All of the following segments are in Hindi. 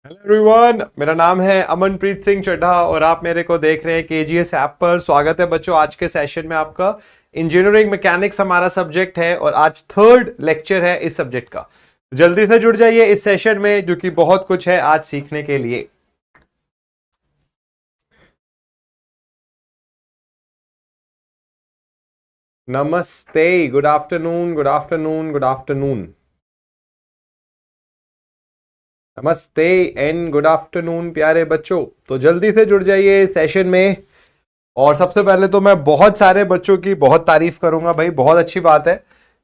हेलो एवरीवन, मेरा नाम है अमनप्रीत सिंह चड्ढा और आप मेरे को देख रहे हैं केजीएस ऐप पर। स्वागत है बच्चों, आज के सेशन में आपका। इंजीनियरिंग मैकेनिक्स हमारा सब्जेक्ट है और आज थर्ड लेक्चर है इस सब्जेक्ट का। जल्दी से जुड़ जाइए इस सेशन में, जो कि बहुत कुछ है आज सीखने के लिए। नमस्ते, good afternoon, good afternoon, good afternoon. नमस्ते एंड गुड आफ्टरनून प्यारे बच्चों। तो जल्दी से जुड़ जाइए इस सेशन में। और सबसे पहले तो मैं बहुत सारे बच्चों की बहुत तारीफ करूंगा भाई, बहुत अच्छी बात है।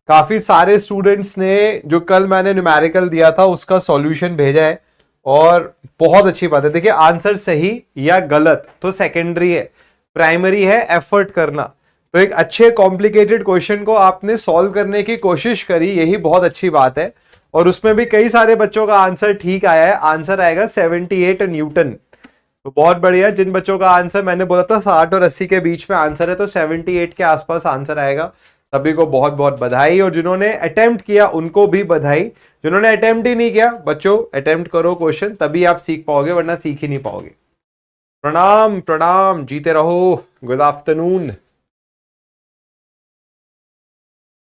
काफी सारे स्टूडेंट्स ने जो कल मैंने न्यूमेरिकल दिया था उसका सॉल्यूशन भेजा है और बहुत अच्छी बात है। देखिए, आंसर सही या गलत तो सेकेंडरी है, प्राइमरी है एफर्ट करना। तो एक अच्छे कॉम्प्लिकेटेड क्वेश्चन को आपने सॉल्व करने की कोशिश करी, यही बहुत अच्छी बात है। और उसमें भी कई सारे बच्चों का आंसर ठीक आया है। आंसर आएगा 78 न्यूटन। तो बहुत बढ़िया। जिन बच्चों का आंसर मैंने बोला था 60 और 80 के बीच में आंसर है, तो 78 के आसपास आंसर आएगा। सभी को बहुत बहुत बधाई, और जिन्होंने अटेम्प्ट किया उनको भी बधाई। जिन्होंने अटेम्प्ट ही नहीं किया, बच्चों अटेम्प्ट करो क्वेश्चन, तभी आप सीख पाओगे, वरना सीख ही नहीं पाओगे। प्रणाम प्रणाम, जीते रहो। Good afternoon.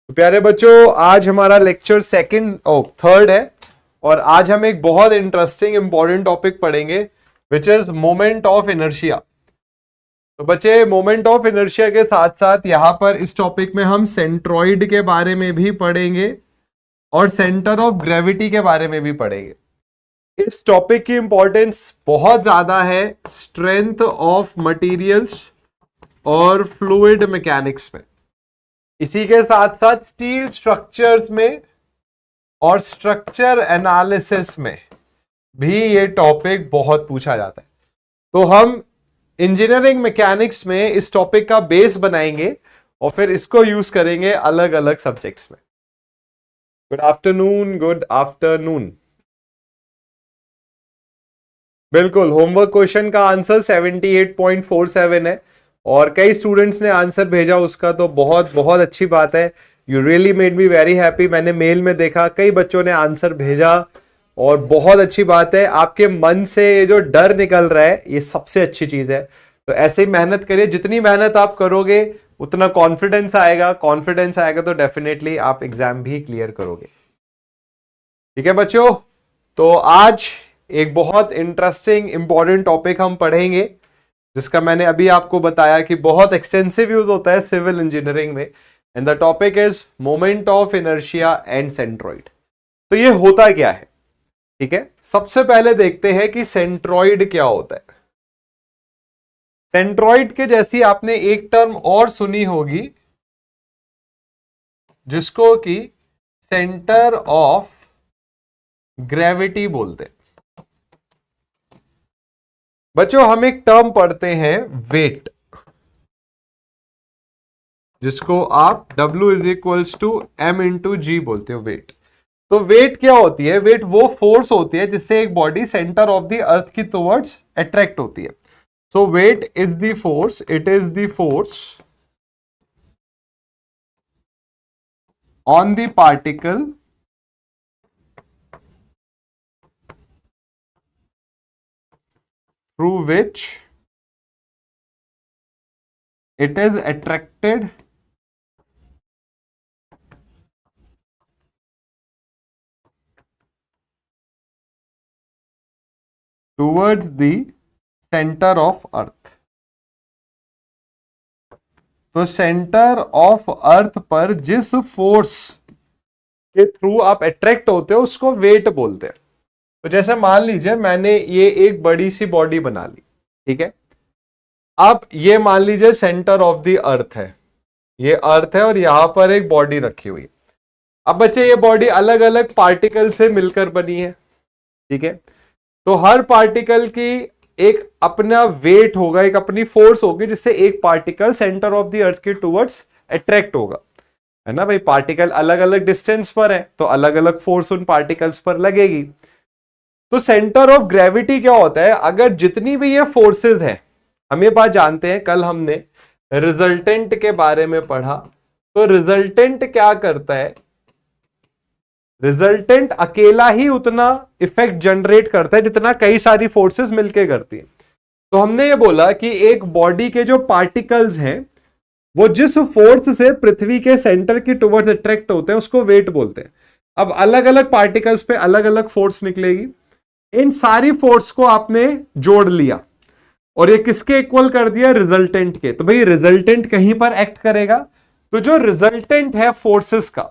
तो प्यारे बच्चों, आज हमारा लेक्चर थर्ड है और आज हम एक बहुत इंटरेस्टिंग इंपॉर्टेंट टॉपिक पढ़ेंगे, which is moment of inertia. तो बच्चे, मोमेंट ऑफ इनर्शिया के साथ साथ यहां पर इस टॉपिक में हम सेंट्रॉइड के बारे में भी पढ़ेंगे और सेंटर ऑफ ग्रेविटी के बारे में भी पढ़ेंगे। इस टॉपिक की इंपॉर्टेंस बहुत ज्यादा है स्ट्रेंथ ऑफ मटेरियल्स और फ्लूइड मैकेनिक्स में। इसी के साथ साथ स्टील स्ट्रक्चर्स में और स्ट्रक्चर एनालिसिस में भी ये टॉपिक बहुत पूछा जाता है। तो हम इंजीनियरिंग मैकेनिक्स में इस टॉपिक का बेस बनाएंगे और फिर इसको यूज करेंगे अलग अलग सब्जेक्ट्स में। Good afternoon, good afternoon. बिल्कुल, होमवर्क क्वेश्चन का आंसर 78.47 है और कई स्टूडेंट्स ने आंसर भेजा उसका, तो बहुत बहुत अच्छी बात है। You really made me very happy. मैंने मेल में देखा कई बच्चों ने आंसर भेजा और बहुत अच्छी बात है। आपके मन से ये जो डर निकल रहा है, ये सबसे अच्छी चीज है। तो ऐसे ही मेहनत करिए, जितनी मेहनत आप करोगे उतना कॉन्फिडेंस आएगा। कॉन्फिडेंस आएगा तो डेफिनेटली आप एग्जाम भी क्लियर करोगे। ठीक है बच्चों, तो आज एक बहुत इंटरेस्टिंग इंपॉर्टेंट टॉपिक हम पढ़ेंगे, जिसका मैंने अभी आपको बताया कि बहुत एक्सटेंसिव यूज होता है सिविल इंजीनियरिंग में। And the topic is moment of inertia and centroid. तो ये होता क्या है, ठीक है। सबसे पहले देखते हैं कि सेंट्रॉइड क्या होता है। सेंट्रॉइड के जैसी आपने एक टर्म और सुनी होगी, जिसको कि सेंटर ऑफ ग्रेविटी बोलते हैं। बच्चों, हम एक टर्म पढ़ते हैं वेट, जिसको आप W is equals to M into g बोलते हो, वेट। तो वेट क्या होती है? वेट वो फोर्स होती है जिससे एक body centre of the earth की टुवर्ड्स अट्रैक्ट होती है। So weight is the force, it is the force on the particle through which it is attracted towards the center of earth। तो सेंटर ऑफ अर्थ पर जिस फोर्स के थ्रू आप अट्रैक्ट होते हो उसको वेट बोलते हैं। तो जैसे मान लीजिए मैंने ये एक बड़ी सी बॉडी बना ली, ठीक है। अब ये मान लीजिए सेंटर ऑफ द अर्थ है, ये अर्थ है और यहां पर एक बॉडी रखी हुई है। अब बच्चे, ये बॉडी अलग अलग पार्टिकल से मिलकर बनी है, ठीक है। तो हर पार्टिकल की एक अपना वेट होगा, एक अपनी फोर्स होगी, जिससे एक पार्टिकल सेंटर ऑफ द अर्थ के टुवर्ड्स अट्रैक्ट होगा, है ना भाई। पार्टिकल अलग अलग डिस्टेंस पर है तो अलग अलग फोर्स उन पार्टिकल्स पर लगेगी। तो सेंटर ऑफ ग्रेविटी क्या होता है? अगर जितनी भी ये फोर्सेस हैं, हम ये बात जानते हैं, कल हमने रिजल्टेंट के बारे में पढ़ा। तो रिजल्टेंट क्या करता है? रिजल्टेंट अकेला ही उतना इफेक्ट जनरेट करता है जितना कई सारी फोर्सेस मिलके करती है। तो हमने ये बोला कि एक बॉडी के जो पार्टिकल्स हैं वो जिस फोर्स से पृथ्वी के सेंटर की टुवर्ड्स अट्रैक्ट होते हैं उसको वेट बोलते हैं। अब अलग अलग पार्टिकल्स पे अलग अलग फोर्स निकलेगी, इन सारी फोर्स को आपने जोड़ लिया और ये किसके इक्वल कर दिया, रिजल्टेंट के। तो भाई रिजल्टेंट कहीं पर एक्ट करेगा, तो जो रिजल्टेंट है फोर्सेस का,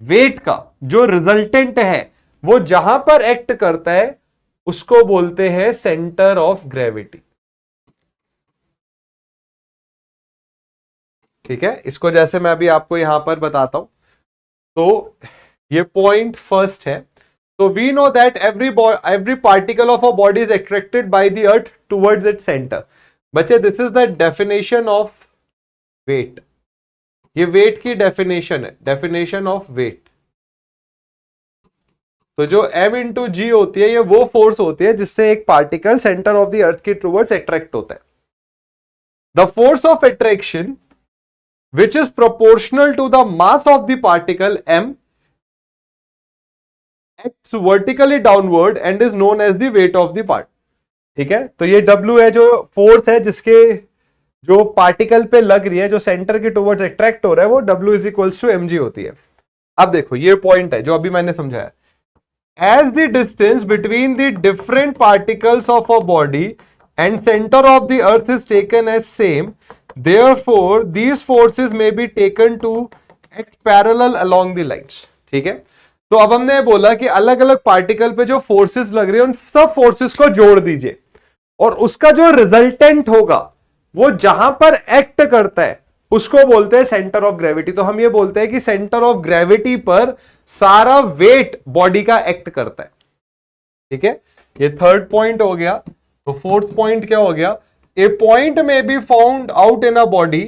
वेट का जो रिजल्टेंट है वो जहां पर एक्ट करता है उसको बोलते हैं सेंटर ऑफ ग्रेविटी। ठीक है, इसको जैसे मैं अभी आपको यहां पर बताता हूं, तो ये पॉइंट फर्स्ट है। तो we know that every particle of a body is attracted by the earth towards its center। बच्चे this is the definition of weight, ये वेट की डेफिनेशन है, डेफिनेशन ऑफ वेट। तो जो m इंटू जी होती है ये वो फोर्स होती है जिससे एक particle centre of the earth की टुवर्ड्स अट्रैक्ट होता है। The force of attraction which is proportional to the mass of the particle m acts vertically downward and is known as the weight of the part। ठीक है, तो ये W है जो फोर्स है जिसके जो पार्टिकल पे लग रही है, जो सेंटर के टुवर्ड्स अट्रैक्ट हो रहा है, वो W is equals to mg होती है। अब देखो ये पॉइंट है जो अभी मैंने समझाया, as the distance between the different particles of a body and center of the earth is taken as same, therefore these forces may be taken to act parallel along the lines। ठीक है, तो अब हमने बोला कि अलग अलग पार्टिकल पे जो फोर्सेस लग रही है उन सब फोर्सेस को जोड़ दीजिए और उसका जो रिजल्टेंट होगा वो जहां पर एक्ट करता है उसको बोलते हैं सेंटर ऑफ ग्रेविटी। तो हम ये बोलते हैं कि सेंटर ऑफ ग्रेविटी पर सारा वेट बॉडी का एक्ट करता है। ठीक है, ये थर्ड पॉइंट हो गया। तो फोर्थ पॉइंट क्या हो गया, ए पॉइंट में be found out in a body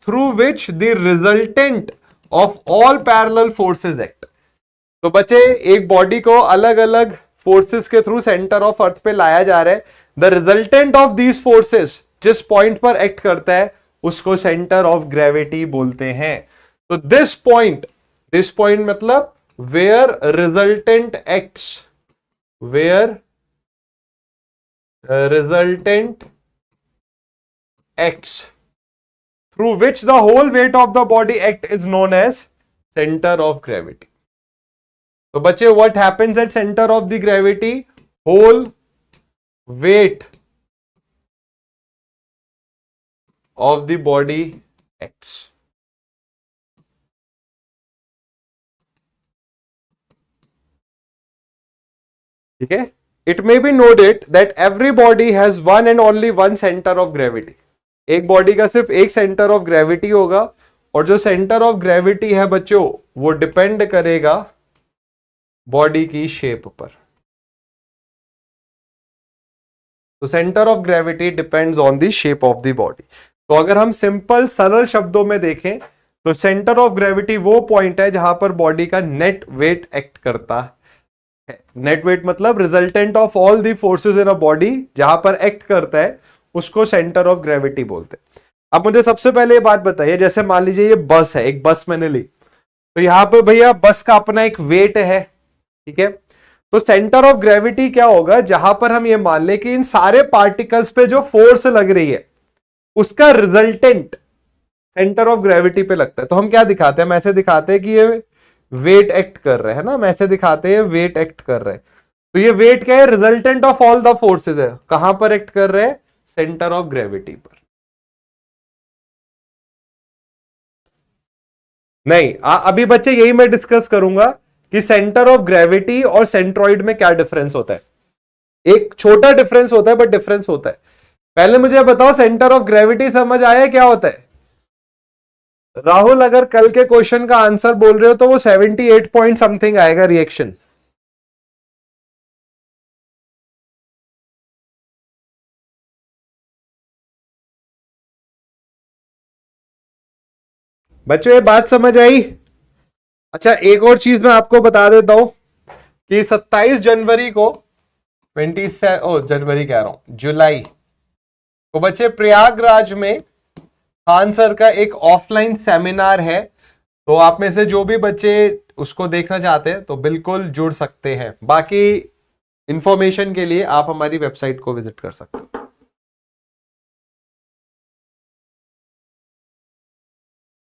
through which the resultant of all parallel forces act. तो बच्चे एक बॉडी को अलग अलग फोर्सेस के थ्रू सेंटर ऑफ अर्थ पे लाया जा रहा है, the resultant of these forces जिस पॉइंट पर एक्ट करता है उसको सेंटर ऑफ ग्रेविटी बोलते हैं। तो दिस पॉइंट मतलब where resultant acts, where resultant acts through which the whole weight of the body act is known as center of gravity। तो बच्चे what happens at center of the gravity, whole weight of the body acts। ठीक है, it may be noted that every body has one and only one center of gravity। एक बॉडी का सिर्फ एक सेंटर ऑफ ग्रेविटी होगा और जो सेंटर ऑफ ग्रेविटी है बच्चों वो डिपेंड करेगा बॉडी की शेप पर। तो centre of gravity depends on the shape of the body. तो अगर हम सिंपल सरल शब्दों में देखें तो सेंटर ऑफ ग्रेविटी वो पॉइंट है जहां पर बॉडी का नेट वेट एक्ट करता है। नेट वेट मतलब resultant of all the forces in a body जहां पर एक्ट करता है उसको सेंटर ऑफ ग्रेविटी बोलते हैं। अब मुझे सबसे पहले ये बात बताइए, जैसे मान लीजिए ये बस है, एक बस मैंने ली, तो यहां पे भैया बस का अपना एक वेट है। ठीक है, तो सेंटर ऑफ ग्रेविटी क्या होगा, जहां पर हम ये मान ले कि इन सारे पार्टिकल्स पे जो फोर्स लग रही है उसका रिजल्टेंट सेंटर ऑफ ग्रेविटी पे लगता है। तो हम क्या दिखाते हैं, हम ऐसे दिखाते हैं कि ये वेट एक्ट कर रहे हैं ना, हम ऐसे दिखाते हैं वेट एक्ट कर रहे हैं। तो ये वेट क्या है, resultant of all the forces है। कहां पर एक्ट कर रहे हैं, सेंटर ऑफ ग्रेविटी पर। नहीं अभी बच्चे यही मैं डिस्कस करूंगा कि सेंटर ऑफ ग्रेविटी और सेंट्रॉइड में क्या डिफरेंस होता है। एक छोटा डिफरेंस होता है बट डिफरेंस होता है। पहले मुझे बताओ सेंटर ऑफ ग्रेविटी समझ आया क्या होता है। राहुल अगर कल के क्वेश्चन का आंसर बोल रहे हो तो वो 78 पॉइंट समथिंग आएगा रिएक्शन। बच्चों ये बात समझ आई। अच्छा एक और चीज मैं आपको बता देता हूं कि 27 जनवरी को जनवरी कह रहा हूं, जुलाई को बच्चे प्रयागराज में खान सर का एक ऑफलाइन सेमिनार है। तो आप में से जो भी बच्चे उसको देखना चाहते हैं तो बिल्कुल जुड़ सकते हैं। बाकी इंफॉर्मेशन के लिए आप हमारी वेबसाइट को विजिट कर सकते हो।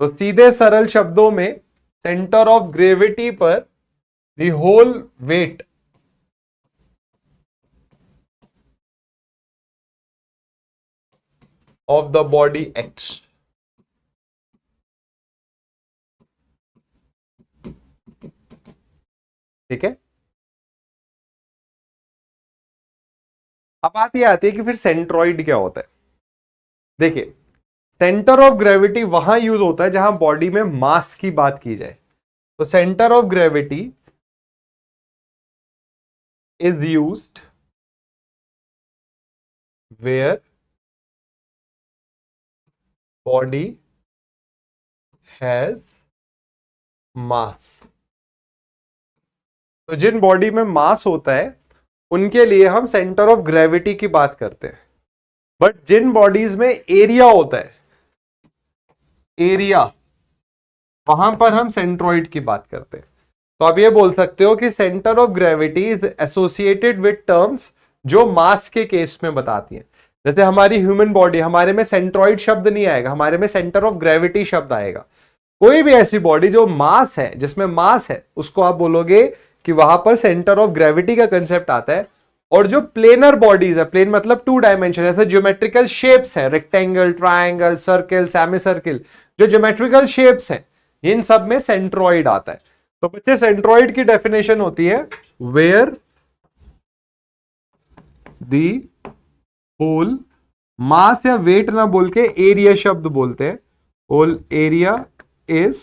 तो सीधे सरल शब्दों में सेंटर ऑफ ग्रेविटी पर the whole weight of the body acts. ठीक है, अब बात ये आती है कि फिर सेंट्रॉइड क्या होता है। देखिए, सेंटर ऑफ ग्रेविटी वहां यूज होता है जहां बॉडी में मास की बात की जाए। तो centre of gravity is used where body has mass. तो जिन बॉडी में मास होता है उनके लिए हम सेंटर ऑफ ग्रेविटी की बात करते हैं। बट जिन बॉडीज में एरिया होता है, एरिया, वहां पर हम सेंट्रॉइड की बात करते हैं। तो आप ये बोल सकते हो कि centre of gravity is associated with terms जो मास के केस में बताती हैं। जैसे हमारी ह्यूमन बॉडी, हमारे में सेंट्रॉइड शब्द नहीं आएगा, हमारे में सेंटर ऑफ ग्रेविटी शब्द आएगा। कोई भी ऐसी बॉडी जो मास है, जिसमें मास है, उसको आप बोलोगे कि वहां पर सेंटर ऑफ ग्रेविटी का कंसेप्ट आता है। और जो प्लेनर बॉडीज है, प्लेन मतलब 2 डायमेंशन, जैसे ज्योमेट्रिकल शेप्स है, rectangle, triangle, circle, semi circle, जो ज्योमेट्रिकल शेप्स हैं, इन सब में सेंट्रॉइड आता है। तो बच्चे, सेंट्रॉइड की डेफिनेशन होती है वेयर दी होल मास, या वेट ना बोल के एरिया शब्द बोलते हैं, होल एरिया इज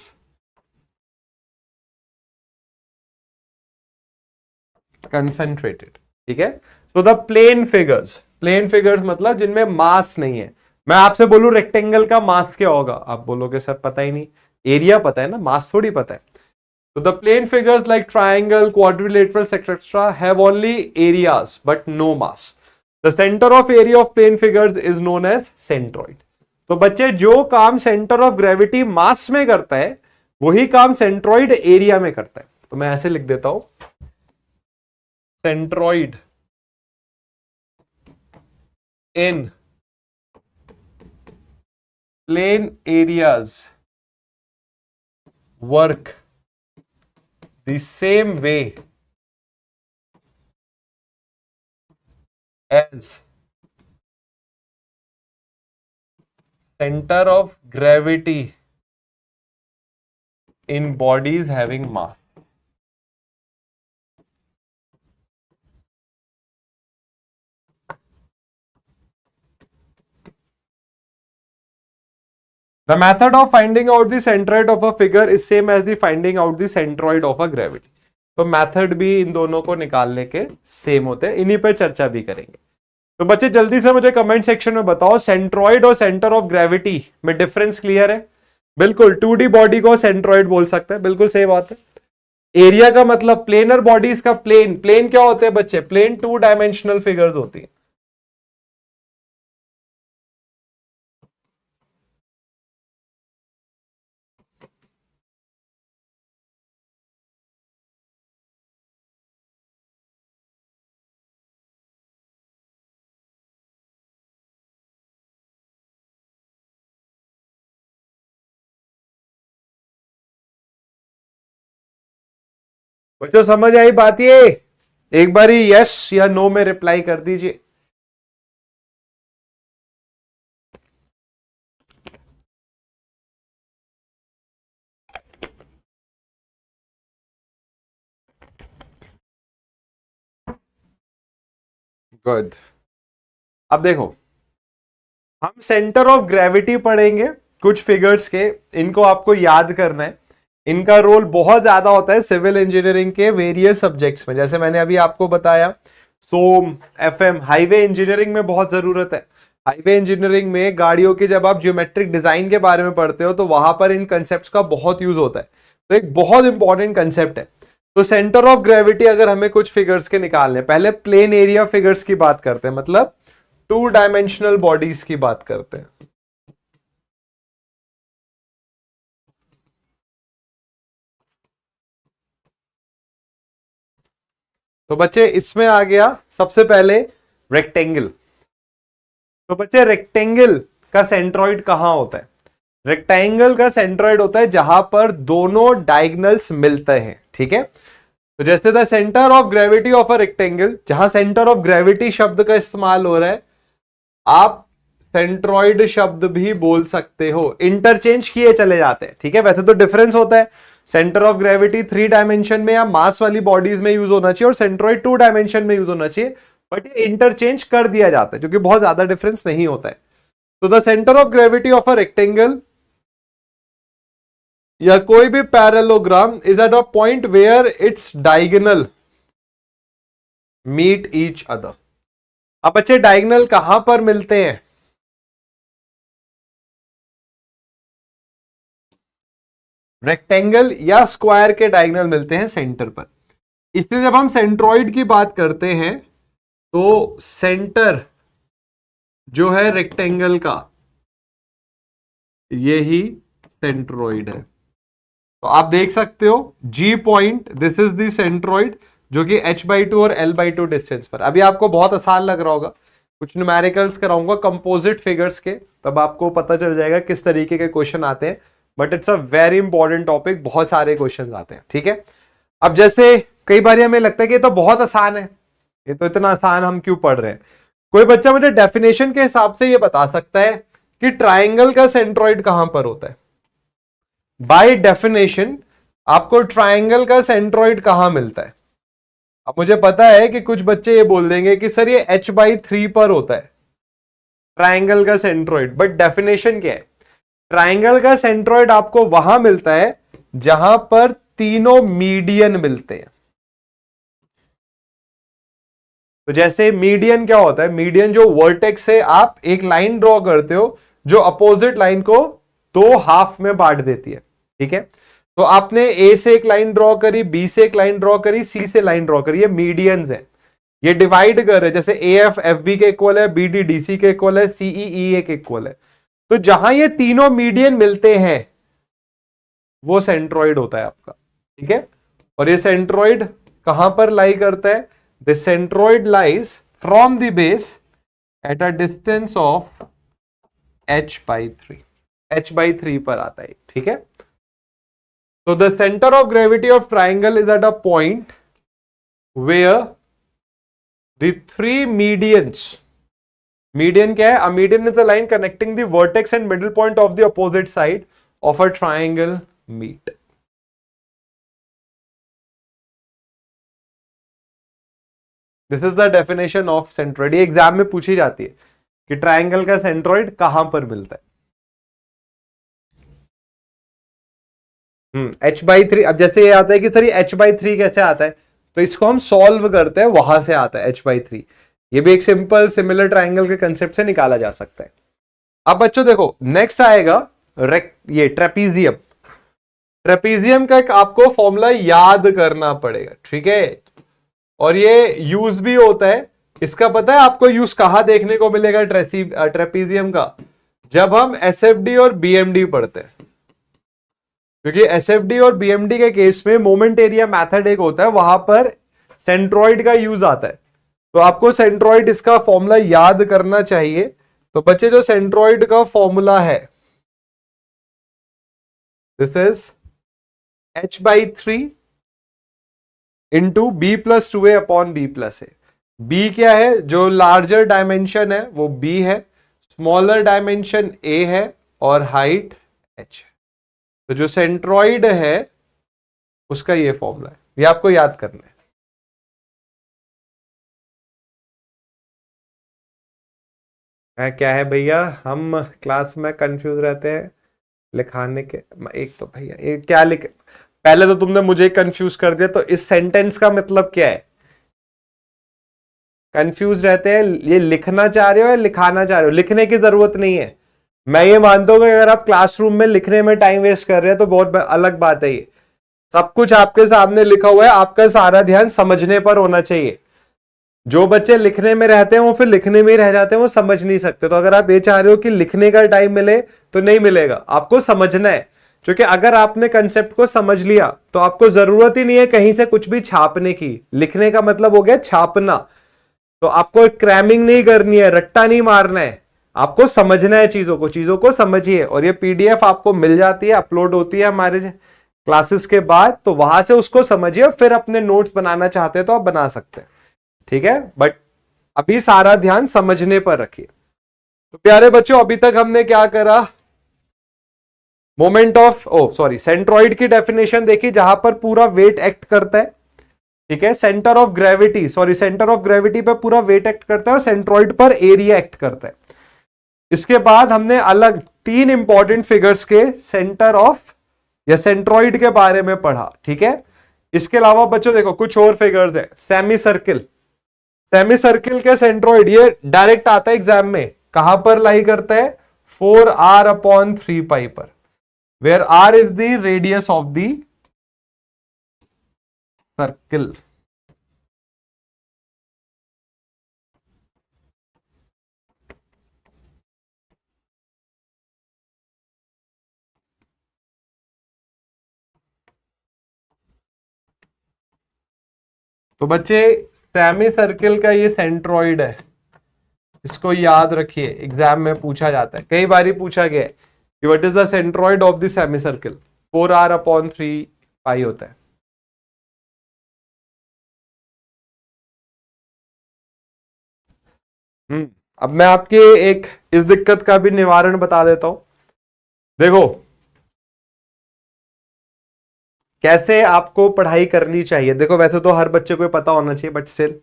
कंसंट्रेटेड। ठीक है, so the plane figures, plane figures मतलब जिनमें मास नहीं है। मैं आपसे बोलूं रेक्टेंगल का मास क्या होगा, आप बोलोगे सर पता ही नहीं, एरिया पता है ना, मास थोड़ी पता है। तो the plane figures like triangle, quadrilaterals etcetera have only areas but no mass. The centre of area of plane figures is known as centroid. तो बच्चे, जो काम सेंटर ऑफ ग्रेविटी मास में करता है वही काम सेंट्रॉइड एरिया में करता है। तो मैं ऐसे लिख देता हूं, centroid in plane areas work the same way as center of gravity in bodies having mass. The method of finding out the centroid of a figure is same as the finding out the centroid of a gravity. तो मेथड भी इन दोनों को निकालने के सेम होते हैं, इन्हीं पर चर्चा भी करेंगे। तो बच्चे, जल्दी से मुझे कमेंट सेक्शन में बताओ, सेंट्रॉइड और सेंटर ऑफ ग्रेविटी में डिफरेंस क्लियर है? बिल्कुल, 2D बॉडी को सेंट्रॉइड बोल सकते हैं, बिल्कुल सही बात है। एरिया का मतलब प्लेनर बॉडीज का प्लेन, प्लेन क्या होते हैं बच्चे? प्लेन 2 डायमेंशनल फिगर्स होती है। बच्चों, समझ आई बात? ये एक बार ही यस या नो में रिप्लाई कर दीजिए। गुड। अब देखो, हम सेंटर ऑफ ग्रेविटी पढ़ेंगे कुछ फिगर्स के, इनको आपको याद करना है। इनका रोल बहुत ज्यादा होता है सिविल इंजीनियरिंग के वेरियस सब्जेक्ट्स में, जैसे मैंने अभी आपको बताया सोम, एफएम, हाईवे इंजीनियरिंग में बहुत जरूरत है। हाईवे इंजीनियरिंग में गाड़ियों की जब आप ज्योमेट्रिक डिजाइन के बारे में पढ़ते हो तो वहां पर इन कंसेप्ट का बहुत यूज होता है। तो एक बहुत इंपॉर्टेंट कंसेप्ट है। तो सेंटर ऑफ ग्रेविटी अगर हमें कुछ फिगर्स के निकालने, पहले प्लेन एरिया फिगर्स की बात करते हैं, मतलब 2 डायमेंशनल बॉडीज की बात करते हैं। तो बच्चे इसमें आ गया सबसे पहले रेक्टेंगल। तो बच्चे रेक्टेंगल का सेंट्रॉइड कहां होता है? रेक्टेंगल का सेंट्रॉइड होता है जहां पर दोनों डायगोनल्स मिलते हैं, ठीक है। तो जैसे the centre of gravity of a rectangle, जहां सेंटर ऑफ ग्रेविटी शब्द का इस्तेमाल हो रहा है, आप सेंट्रॉइड शब्द भी बोल सकते हो, इंटरचेंज किए चले जाते हैं, ठीक है। वैसे तो डिफरेंस होता है, सेंटर ऑफ ग्रेविटी 3 डायमेंशन में या मास वाली बॉडीज में यूज होना चाहिए और सेंट्रॉइड 2 डायमेंशन में यूज होना चाहिए, बट ये इंटरचेंज कर दिया जाता है क्योंकि बहुत ज्यादा डिफरेंस नहीं होता है। तो the centre of gravity of a rectangle या कोई भी parallelogram is at a point where its diagonal meet each other. अब बच्चे डायगोनल कहां पर मिलते हैं? रेक्टेंगल या स्क्वायर के डायगोनल मिलते हैं सेंटर पर। इसलिए जब हम सेंट्रॉइड की बात करते हैं तो सेंटर जो है रेक्टेंगल का, यही सेंट्रॉइड है। तो आप देख सकते हो G point, this is the centroid, जो कि h/2 और l/2 डिस्टेंस पर। अभी आपको बहुत आसान लग रहा होगा, कुछ न्यूमेरिकल्स कराऊंगा कंपोजिट फिगर्स के, तब आपको पता चल जाएगा किस तरीके के क्वेश्चन आते हैं, but it's a very important topic, बहुत सारे क्वेश्चन आते हैं, ठीक है। अब जैसे कई बार हमें लगता है कि ये तो बहुत आसान है, ये तो इतना आसान हम क्यों पढ़ रहे हैं। कोई बच्चा मुझे डेफिनेशन के हिसाब से ये बता सकता है कि ट्राइंगल का सेंट्रॉइड कहां पर होता है? बाय डेफिनेशन आपको ट्राइंगल का सेंट्रॉइड कहां मिलता है? अब मुझे पता है कि कुछ बच्चे ये बोल देंगे कि सर ये h/3 पर होता है ट्राइंगल का सेंट्रॉइड, बट डेफिनेशन क्या है? ट्राइंगल का सेंट्रॉइड आपको वहां मिलता है जहां पर तीनों मीडियन मिलते हैं। तो जैसे मीडियन क्या होता है? मीडियन जो वर्टेक्स से आप एक लाइन ड्रॉ करते हो जो अपोजिट लाइन को 2 हाफ में बांट देती है, ठीक है। तो आपने ए से एक लाइन ड्रॉ करी, बी से एक लाइन ड्रॉ करी, सी से लाइन ड्रॉ करी, ये मीडियंस है, ये डिवाइड कर रहे हैं। जैसे AF FB के इक्वल है, BD DC के इक्वल है, CE EA के इक्वल है। तो जहां ये तीनों मीडियन मिलते हैं वो सेंट्रॉइड होता है आपका, ठीक है। और ये सेंट्रॉइड कहां पर लाई करता है? The centroid lies from the base at a distance of h/3, h/3 पर आता है, ठीक है। तो the centre of gravity of triangle is at a point where the 3 medians, median क्या है? A median is a line connecting the vertex and middle point of the opposite side of a triangle meet. This is the definition of centroid. ये एग्जाम में पूछी जाती है कि ट्राइंगल का सेंट्रॉइड कहां पर मिलता है। h/3। अब जैसे ये आता है कि सर ये h/3 कैसे आता है, तो इसको हम सॉल्व करते हैं, वहां से आता है h/3। ये भी एक सिंपल सिमिलर ट्राइंगल के कंसेप्ट से निकाला जा सकता है। अब बच्चों देखो नेक्स्ट आएगा ये ट्रेपीजियम। ट्रेपीजियम का एक आपको फॉर्मूला याद करना पड़ेगा, ठीक है। और ये यूज भी होता है, इसका पता है आपको यूज कहां देखने को मिलेगा ट्रेपीजियम का? जब हम SFD और BMD पढ़ते हैं, क्योंकि SFD और BMD के केस में मोमेंट एरिया मेथड एक होता है, वहां पर सेंट्रॉइड का यूज आता है। तो आपको सेंट्रॉइड इसका फॉर्मूला याद करना चाहिए। तो बच्चे जो सेंट्रॉइड का फॉर्मूला है, this is h/3 into B+2A upon B+A। B क्या है? जो लार्जर डायमेंशन है वो B है, स्मॉलर डायमेंशन A है और हाइट h है। तो जो सेंट्रॉइड है उसका ये फॉर्मूला है, ये आपको याद करना है। क्या है भैया, हम क्लास में कंफ्यूज रहते हैं लिखाने के। एक तो भैया ये क्या लिखे, पहले तो तुमने मुझे कंफ्यूज कर दिया। तो इस सेंटेंस का मतलब क्या है? कंफ्यूज रहते हैं, ये लिखना चाह रहे हो या लिखाना चाह रहे हो? लिखने की जरूरत नहीं है। मैं ये मानता हूं कि अगर आप क्लासरूम में लिखने में टाइम वेस्ट कर रहे हैं तो बहुत अलग बात है। ये सब कुछ आपके सामने लिखा हुआ है, आपका सारा ध्यान समझने पर होना चाहिए। जो बच्चे लिखने में रहते हैं वो फिर लिखने में ही रह जाते हैं, वो समझ नहीं सकते। तो अगर आप ये चाह रहे हो कि लिखने का टाइम मिले तो नहीं मिलेगा, आपको समझना है। क्योंकि अगर आपने कंसेप्ट को समझ लिया तो आपको जरूरत ही नहीं है कहीं से कुछ भी छापने की। लिखने का मतलब हो गया छापना। तो आपको क्रैमिंग नहीं करनी है, रट्टा नहीं मारना है, आपको समझना है चीजों को समझिए। और ये पीडीएफ आपको मिल जाती है, अपलोड होती है हमारे क्लासेस के बाद, तो वहां से उसको समझिए, फिर अपने नोट्स बनाना चाहते हैं तो आप बना सकते हैं, ठीक है। बट अभी सारा ध्यान समझने पर रखिए। तो प्यारे बच्चों, अभी तक हमने क्या करा, मोमेंट ऑफ सेंट्रॉइड की डेफिनेशन देखी, जहां पर पूरा वेट एक्ट करता है, ठीक है। सेंटर ऑफ ग्रेविटी पे पूरा वेट एक्ट करता है और सेंट्रॉइड पर एरिया एक्ट करता है। इसके बाद हमने अलग 3 इंपॉर्टेंट फिगर्स के सेंटर ऑफ या सेंट्रॉइड के बारे में पढ़ा, ठीक है। इसके अलावा बच्चों देखो कुछ और फिगर्स है। सेमी सर्किल के सेंट्रॉइड, ये डायरेक्ट आता है एग्जाम में, कहां पर लाई करता है, 4r/3π पर, where r is the radius of the circle. तो बच्चे सेमी सर्किल का ये सेंट्रॉइड है, इसको याद रखिए, एग्जाम में पूछा जाता है, कई बार पूछा गया है कि what is the centroid of the semi circle, 4r/3π होता है। अब मैं आपके एक इस दिक्कत का भी निवारण बता देता हूं। देखो कैसे आपको पढ़ाई करनी चाहिए। देखो वैसे तो हर बच्चे को पता होना चाहिए, बट स्टिल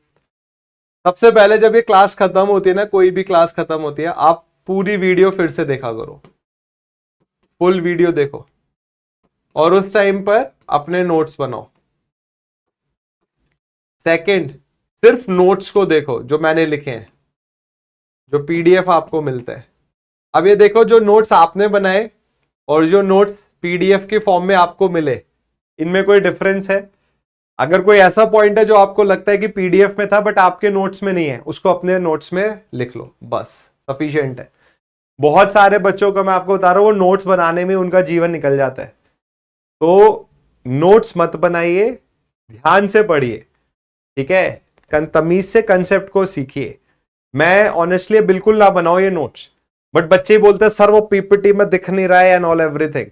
सबसे पहले जब ये क्लास खत्म होती है ना, कोई भी क्लास खत्म होती है, आप पूरी वीडियो फिर से देखा करो, फुल वीडियो देखो और उस टाइम पर अपने नोट्स बनाओ। सेकंड, सिर्फ नोट्स को देखो जो मैंने लिखे हैं, जो पीडीएफ आपको मिलता है। अब ये देखो जो नोट्स आपने बनाए और जो नोट्स पीडीएफ के फॉर्म में आपको मिले, इनमें कोई डिफरेंस है? अगर कोई ऐसा पॉइंट है जो आपको लगता है कि पीडीएफ में था बट आपके नोट्स में नहीं है, उसको अपने नोट्स में लिख लो, बस सफिशिएंट है। बहुत सारे बच्चों का मैं आपको बता रहा हूं, वो नोट्स बनाने में उनका जीवन निकल जाता है। तो नोट्स मत बनाइए, ध्यान से पढ़िए, ठीक है। तमीज से कंसेप्ट को सीखिए। मैं ऑनेस्टली बिल्कुल ना बनाओ ये नोट्स, बट बच्चे बोलते हैं सर वो पीपीटी में दिख नहीं रहा है एंड ऑल एवरीथिंग।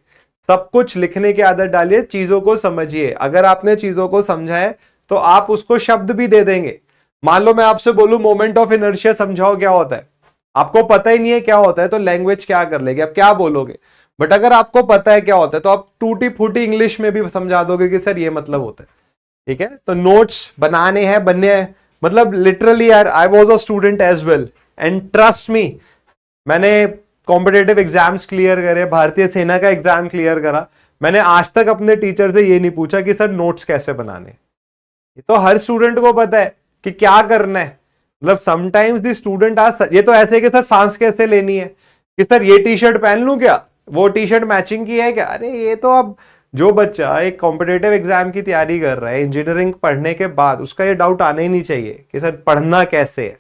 सब कुछ लिखने की आदत डालिए, चीजों को समझिए। अगर आपने चीजों को समझा है तो आप उसको शब्द भी दे देंगे। मान लो मैं आपसे बोलूं मोमेंट ऑफ इनर्शिया समझाओ क्या होता है, आपको पता ही नहीं है क्या होता है, तो लैंग्वेज क्या कर लेगी, आप क्या बोलोगे। बट अगर आपको पता है क्या होता है तो आप टूटी फूटी इंग्लिश में भी समझा दोगे कि सर ये मतलब होता है, ठीक है। तो नोट्स बनाने हैं, बनने हैं, मतलब लिटरली यार I was a student as well and trust me, मैंने कॉम्पिटेटिव एग्जाम्स क्लियर करे, भारतीय सेना का एग्जाम क्लियर करा। मैंने आज तक अपने टीचर से ये नहीं पूछा कि सर नोट्स कैसे बनाने। ये तो हर स्टूडेंट को पता है कि क्या करना है। मतलब समटाइम्स द स्टूडेंट आज, ये तो ऐसे कि सर सांस कैसे लेनी है, कि सर ये टी शर्ट पहन लूं क्या, वो टी शर्ट मैचिंग की है क्या। अरे ये तो अब जो बच्चा एक कॉम्पिटेटिव एग्जाम की तैयारी कर रहा है इंजीनियरिंग पढ़ने के बाद, उसका ये डाउट आना ही नहीं चाहिए कि सर पढ़ना कैसे है।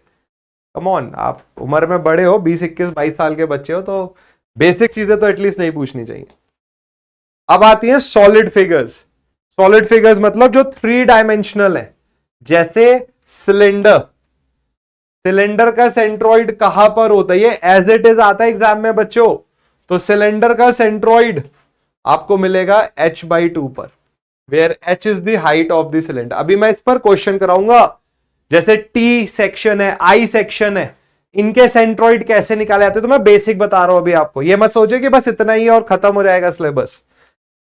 कम ऑन, आप उम्र में बड़े हो, 20, 21, 22 साल के बच्चे हो, तो बेसिक चीजें तो एटलीस्ट नहीं पूछनी चाहिए। अब आती हैं सॉलिड फिगर्स। सॉलिड फिगर्स मतलब जो 3 डायमेंशनल है, जैसे सिलेंडर। सिलेंडर का सेंट्रॉइड कहां पर होता है, ये एज इट इज आता है एग्जाम में बच्चों। तो सिलेंडर का सेंट्रॉइड आपको मिलेगा h/2 पर, where h is the height of the cylinder. अभी मैं इस पर क्वेश्चन कराऊंगा, जैसे T सेक्शन है, I सेक्शन है, इनके सेंट्रॉइड कैसे निकाले जाते हैं। तो मैं बेसिक बता रहा हूं अभी आपको, ये मत सोचिए कि बस इतना ही और खत्म हो जाएगा सिलेबस।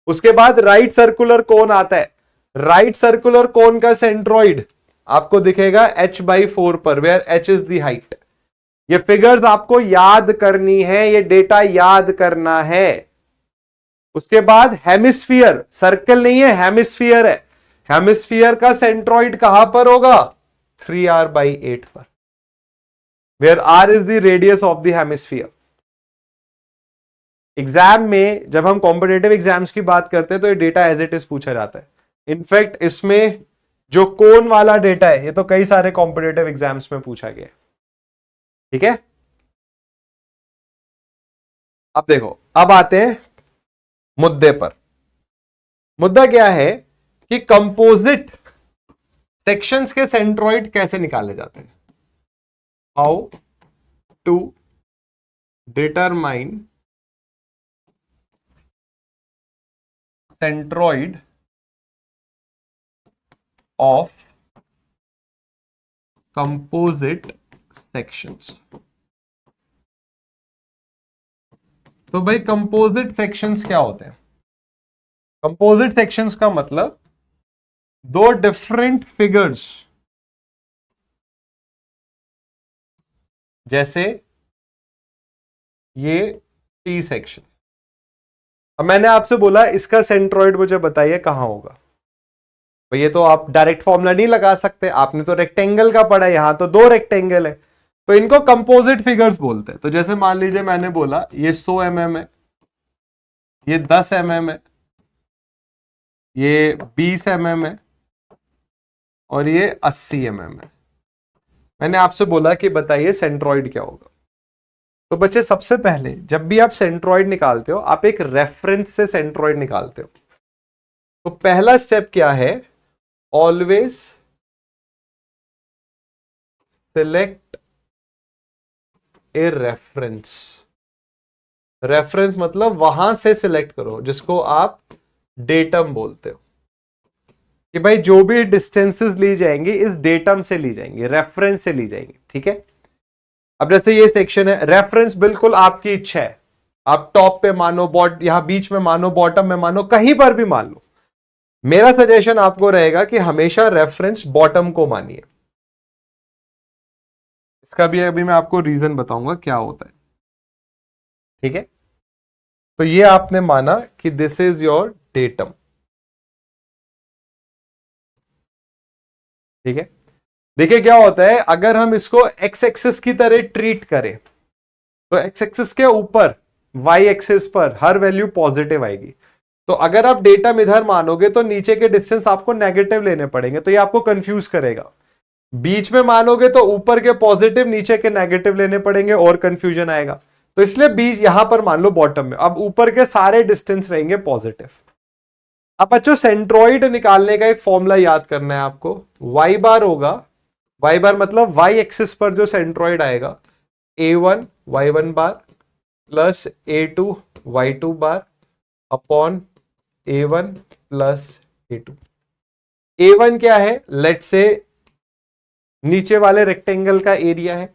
उसके बाद राइट सर्कुलर कोन आता है। राइट सर्कुलर कोन का सेंट्रॉइड आपको दिखेगा h/4 पर, where h is the height. ये फिगर्स आपको याद करनी है, ये डेटा याद करना है। उसके बाद हेमिस्फीयर, सर्कल नहीं है हेमिस्फीयर है। हेमिस्फीयर का सेंट्रॉइड कहां पर होगा, 3r/8 पर, where r is the radius of the hemisphere. Exam में जब हम कॉम्पिटेटिव एग्जाम्स की बात करते हैं तो ये डेटा एज इट इज पूछा जाता है। इनफैक्ट इसमें जो कोन वाला डेटा है, ये तो कई सारे कॉम्पिटेटिव एग्जाम्स में पूछा गया है, ठीक है। अब देखो, अब आते हैं मुद्दे पर। मुद्दा क्या है कि कंपोजिट सेक्शंस के सेंट्रॉइड कैसे निकाले जाते हैं। How to determine centroid of composite sections. तो भाई कंपोजिट सेक्शंस क्या होते हैं? कंपोजिट सेक्शंस का मतलब दो डिफरेंट फिगर्स, जैसे ये टी सेक्शन। अब मैंने आपसे बोला इसका सेंट्रॉइड मुझे बताइए कहां होगा। भाई ये तो आप डायरेक्ट फॉर्मूला नहीं लगा सकते, आपने तो रेक्टेंगल का पढ़ा, यहां तो दो रेक्टेंगल है, तो इनको कंपोजिट फिगर्स बोलते हैं। तो जैसे मान लीजिए मैंने बोला ये 100 mm है, ये 10 mm है, ये 20 mm है और ये 80 mm है। मैंने आपसे बोला कि बताइए सेंट्रॉइड क्या होगा। तो बच्चे सबसे पहले जब भी आप सेंट्रॉइड निकालते हो, आप एक रेफरेंस से सेंट्रॉइड निकालते हो। तो पहला स्टेप क्या है? Always select a reference. Reference मतलब वहां से सिलेक्ट करो जिसको आप डेटम बोलते हो, कि भाई जो भी डिस्टेंसेस ली जाएंगी इस डेटम से ली जाएंगी, रेफरेंस से ली जाएंगी। ठीक है। अब जैसे ये सेक्शन है, रेफरेंस बिल्कुल आपकी इच्छा है, आप टॉप पे मानो, यहां बीच में मानो, बॉटम में मानो, कहीं पर भी मान लो। मेरा सजेशन आपको रहेगा कि हमेशा रेफरेंस बॉटम को मानिए। इसका भी अभी मैं आपको रीजन बताऊंगा क्या होता है। ठीक है। तो ये आपने माना कि दिस इज योर डेटम। ठीक है। देखिए क्या होता है, अगर हम इसको एक्स एक्सिस की तरह ट्रीट करें तो एक्स एक्सिस के ऊपर वाई एक्सिस पर हर वैल्यू पॉजिटिव आएगी। तो अगर आप डेटम इधर मानोगे तो नीचे के डिस्टेंस आपको नेगेटिव लेने पड़ेंगे, तो ये आपको कंफ्यूज करेगा। बीच में मानोगे तो ऊपर के पॉजिटिव, नीचे के नेगेटिव लेने पड़ेंगे और कंफ्यूजन आएगा। तो इसलिए बीच यहां पर मान लो बॉटम में, अब ऊपर के सारे डिस्टेंस रहेंगे पॉजिटिव। अब बच्चों सेंट्रॉइड निकालने का एक फॉर्मूला याद करना है आपको। वाई बार होगा, वाई बार मतलब वाई एक्सिस पर जो सेंट्रॉइड आएगा, A1 Y1 bar plus A2 Y2 bar upon A1 plus A2। A1 क्या है? लेट से नीचे वाले रेक्टेंगल का एरिया है।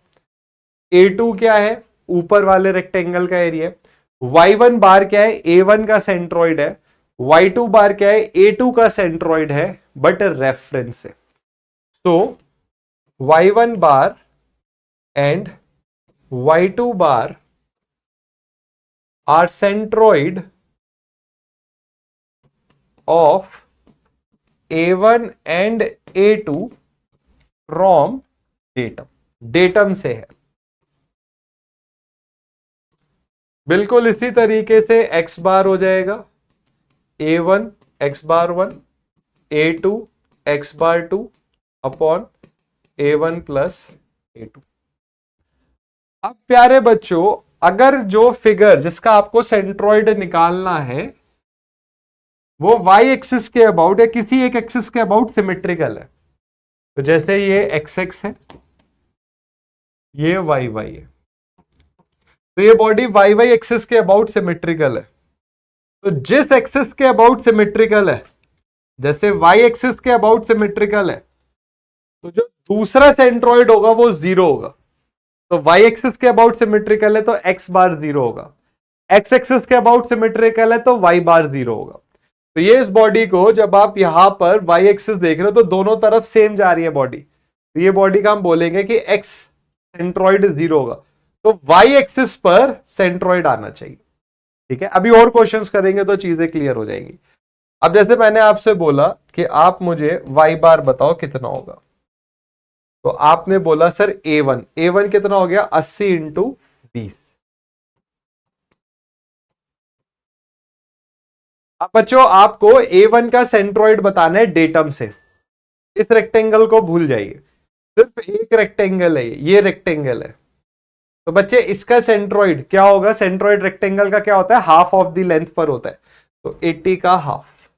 A2 क्या है? ऊपर वाले रेक्टेंगल का एरिया है। Y1 बार क्या है? A1 का सेंट्रॉइड है। Y2 बार क्या है? A2 का सेंट्रॉइड है, बट रेफरेंस है। तो Y1 bar and Y2 bar are centroid of A1 and A2 from datum। datum से है। बिल्कुल इसी तरीके से x बार हो जाएगा A1 x बार 1 A2 x बार 2 अपॉन A1 प्लस A2। अब प्यारे बच्चों, अगर जो फिगर जिसका आपको सेंट्रॉइड निकालना है वो वाई एक्सिस के अबाउट या किसी एक एक्सिस के अबाउट सिमेट्रिकल है, तो जैसे ये एक्स एक्स है, ये वाई वाई है, तो ये बॉडी वाई वाई एक्सिस के अबाउट सिमेट्रिकल है। तो जिस एक्सिस के अबाउट सिमेट्रिकल है, जैसे वाई एक्सिस के अबाउट सिमेट्रिकल है, तो जो दूसरा सेंट्रॉइड होगा वो जीरो होगा। तो वाई एक्सिस के अबाउट सिमेट्रिकल है तो एक्स बार जीरो होगा, एक्स एक्सिस के अबाउट सिमेट्रिकल है तो वाई बार जीरो होगा। तो ये इस बॉडी को जब आप यहां पर वाई एक्सिस देख रहे हो तो दोनों तरफ सेम जा रही है बॉडी, तो ये बॉडी का हम बोलेंगे कि एक्स सेंट्रॉइड जीरो होगा। तो वाई एक्सिस पर सेंट्रॉइड आना चाहिए। ठीक है। अभी और क्वेश्चंस करेंगे तो चीजें क्लियर हो जाएंगी। अब जैसे मैंने आपसे बोला कि आप मुझे वाई बार बताओ कितना होगा, तो आपने बोला सर A1, A1 कितना हो गया? 80 इंटू 20। अब बच्चों आपको A1 का सेंट्रॉइड बताना है डेटम से। इस रेक्टेंगल को भूल जाइए, सिर्फ एक रेक्टेंगल है, ये रेक्टेंगल है। तो बच्चे इसका सेंट्रॉइड क्या होगा? सेंट्रॉइड रेक्टेंगल का क्या होता है? हाफ ऑफ द लेंथ पर होता है। तो 80 का हाफ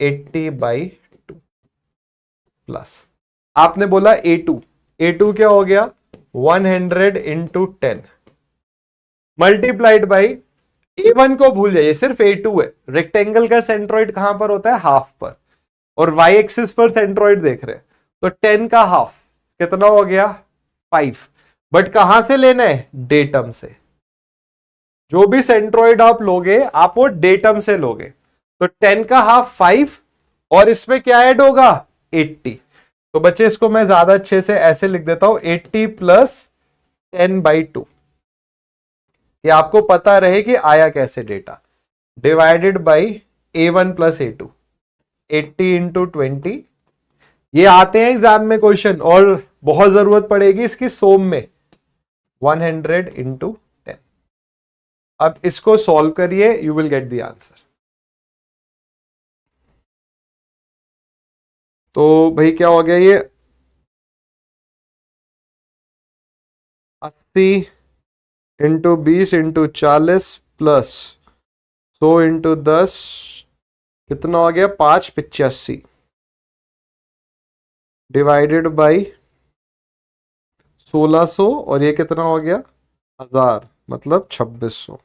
80/2 प्लस आपने बोला A2 क्या हो गया 100 इंटू 10 मल्टीप्लाइड बाई A1 को भूल जाइए, सिर्फ A2 है। रेक्टेंगल का सेंट्रॉइड कहां पर होता है हाफ पर, और y एक्सिस पर सेंट्रॉइड देख रहे हैं, तो 10 का हाफ कितना हो गया 5। बट कहां से लेना है डेटम से, जो भी सेंट्रॉइड आप लोगे आप वो डेटम से लोगे। तो 10 का हाफ 5 और इसमें क्या ऐड होगा 80। तो बच्चे इसको मैं ज्यादा अच्छे से ऐसे लिख देता हूं 80 प्लस 10/2, ये आपको पता रहे कि आया कैसे data, divided by A1 plus A2 80 into 20। ये आते हैं एग्जाम में क्वेश्चन और बहुत जरूरत पड़ेगी इसकी सोम में 100 इंटू 10। अब इसको सॉल्व करिए, you will get the answer. तो भाई क्या हो गया ये 80 इंटू 20 इंटू 40 प्लस 100 इंटू 10 कितना हो गया 585 डिवाइडेड बाई 1600 और ये कितना हो गया 1000 मतलब 2600।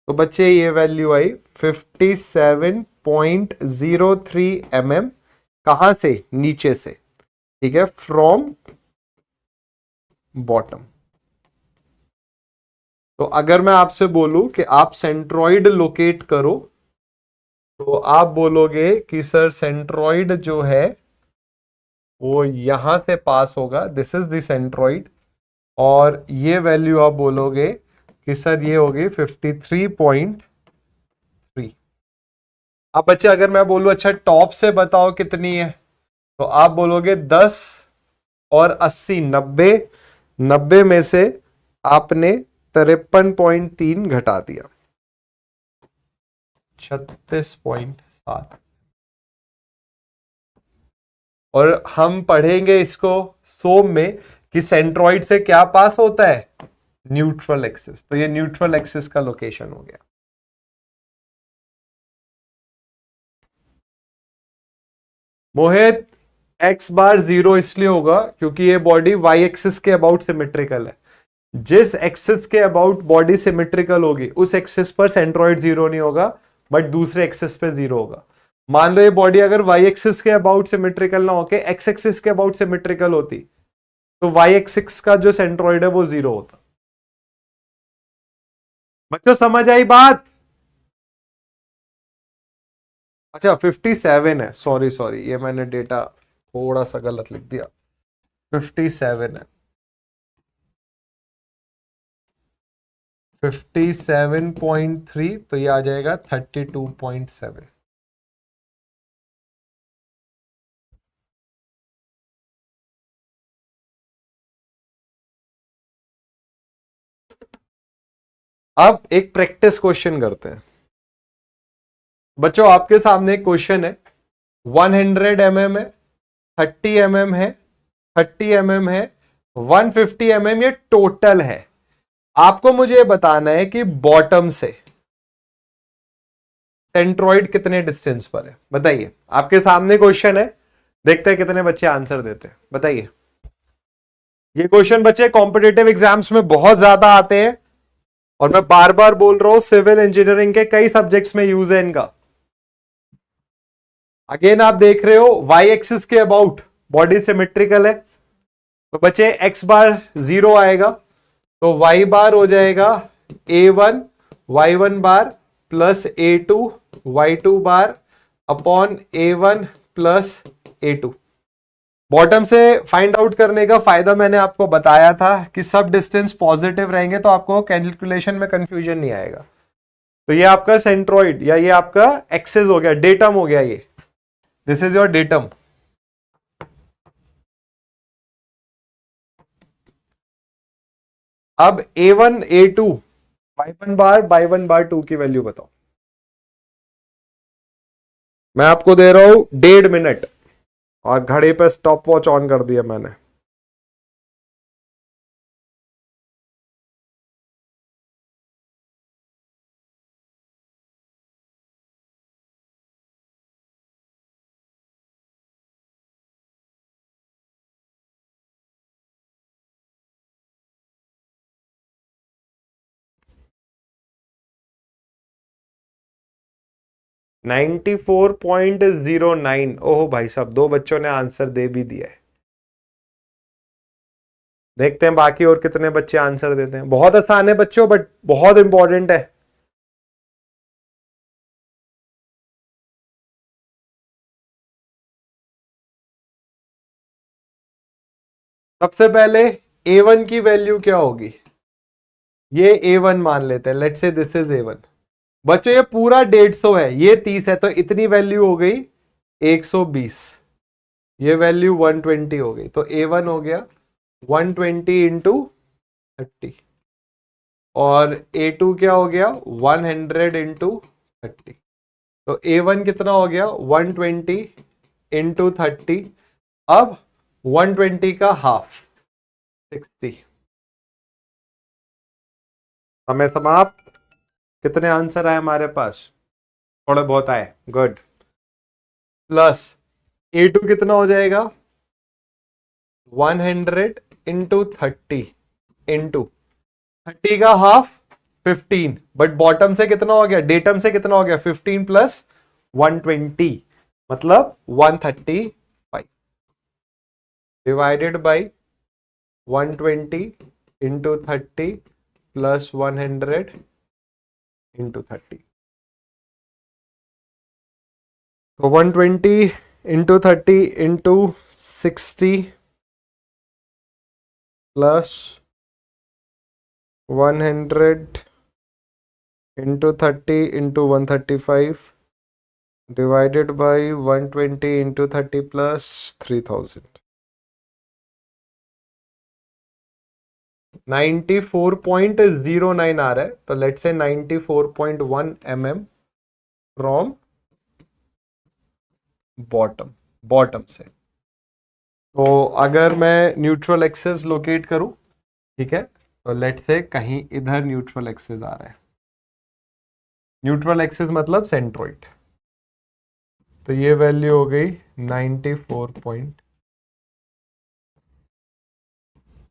तो बच्चे ये वैल्यू आई 57.03 mm कहां से नीचे से, ठीक है, फ्रॉम बॉटम। तो अगर मैं आपसे बोलूं कि आप सेंट्रॉइड लोकेट करो तो आप बोलोगे कि सर सेंट्रॉइड जो है वो यहां से पास होगा, दिस इज द सेंट्रॉइड, और ये वैल्यू आप बोलोगे कि सर ये होगी 53.3। अब बच्चे अगर मैं बोलूं अच्छा टॉप से बताओ कितनी है, तो आप बोलोगे 10 और 80 90 में से आपने 53.3 घटा दिया 36.7। और हम पढ़ेंगे इसको सोम में कि सेंट्रॉइड से क्या पास होता है न्यूट्रल एक्सिस, तो ये न्यूट्रल एक्सिस का लोकेशन हो गया। मोहित एक्स बार 0 इसलिए होगा क्योंकि ये बॉडी वाई एक्सिस के अबाउट सिमेट्रिकल है। जिस एक्सिस के अबाउट बॉडी सिमेट्रिकल होगी उस एक्सिस पर सेंट्रॉइड 0 नहीं होगा, बट दूसरे एक्सिस पे 0 होगा। मान लो ये बॉडी अगर वाई एक्सिस के अबाउट सिमेट्रिकल ना होके एक्स एक्सिस के अबाउट सिमेट्रिकल होती तो वाई एक्सिस का जो सेंट्रॉइड है वो 0 होता। बच्चों समझ आई बात? अच्छा 57 है, सॉरी ये मैंने डेटा थोड़ा सा गलत लिख दिया, 57 है। 57.3 तो ये आ जाएगा 32.7। अब एक प्रैक्टिस क्वेश्चन करते हैं। बच्चों आपके सामने एक क्वेश्चन है, 100 mm है, 30 mm है, 30 mm है, 150 mm ये टोटल है। आपको मुझे बताना है कि बॉटम से सेंट्रॉइड कितने डिस्टेंस पर है, बताइए। आपके सामने क्वेश्चन है, देखते हैं कितने बच्चे आंसर देते हैं, बताइए। ये क्वेश्चन बच्चे कॉम्पिटिटिव एग्जाम्स में बहुत ज्यादा आते हैं और मैं बार बार बोल रहा हूं सिविल इंजीनियरिंग के कई सब्जेक्ट्स में यूज है इनका। अगेन आप देख रहे हो वाई एक्सिस के अबाउट बॉडी सिमेट्रिकल है, तो बच्चे एक्स बार 0 आएगा तो वाई बार हो जाएगा A1 Y1 bar plus A2 Y2 bar upon A1 plus A2। Bottom से फाइंड आउट करने का फायदा मैंने आपको बताया था कि सब डिस्टेंस पॉजिटिव रहेंगे तो आपको कैलकुलेशन में कंफ्यूजन नहीं आएगा। तो ये आपका सेंट्रॉइड या ये आपका एक्सिस हो गया, डेटम हो गया, ये दिस इज योर डेटम। अब A1 A2 Y1 बार 2 की वैल्यू बताओ। मैं आपको दे रहा हूं 1.5 मिनट और घड़ी पे स्टॉप वॉच ऑन कर दिया मैंने। 94.09। ओहो भाई साहब, 2 बच्चों ने आंसर दे भी दिया है। देखते हैं बाकी और कितने बच्चे आंसर देते हैं। बहुत आसान है बच्चों, बट बहुत इंपॉर्टेंट है। सबसे पहले A1 की वैल्यू क्या होगी? ये A1 मान लेते हैं, let's say this is A1। बच्चों ये पूरा 150 है, ये 30 है, तो इतनी वैल्यू हो गई 120। ये वैल्यू 120 हो गई, तो A1 हो गया 120 इंटू 30, और A2 क्या हो गया 100 इंटू 30। तो A1 कितना हो गया 120 इंटू 30। अब 120 का हाफ 60। समय समाप्त। कितने आंसर आए हमारे पास? थोड़े बहुत आए, गुड। प्लस A2 कितना हो जाएगा 100 इंटू 30 इंटू 30 का हाफ 15, बट बॉटम से कितना हो गया, डेटम से कितना हो गया 15 प्लस 120, मतलब 135 divided by 120 into 30 plus 100 into 30। तो 120 into 30 into 60 plus 100 into 30 into 135 divided by 120 into 30 plus 3000। 94.09 आ रहा है, तो let's say 94.1 mm from bottom से। तो अगर मैं न्यूट्रल एक्सिस लोकेट करूं, ठीक है, तो लेट्स से कहीं इधर न्यूट्रल एक्सिस आ रहा है। न्यूट्रल एक्सिस मतलब सेंट्रोइड। तो ये वैल्यू हो गई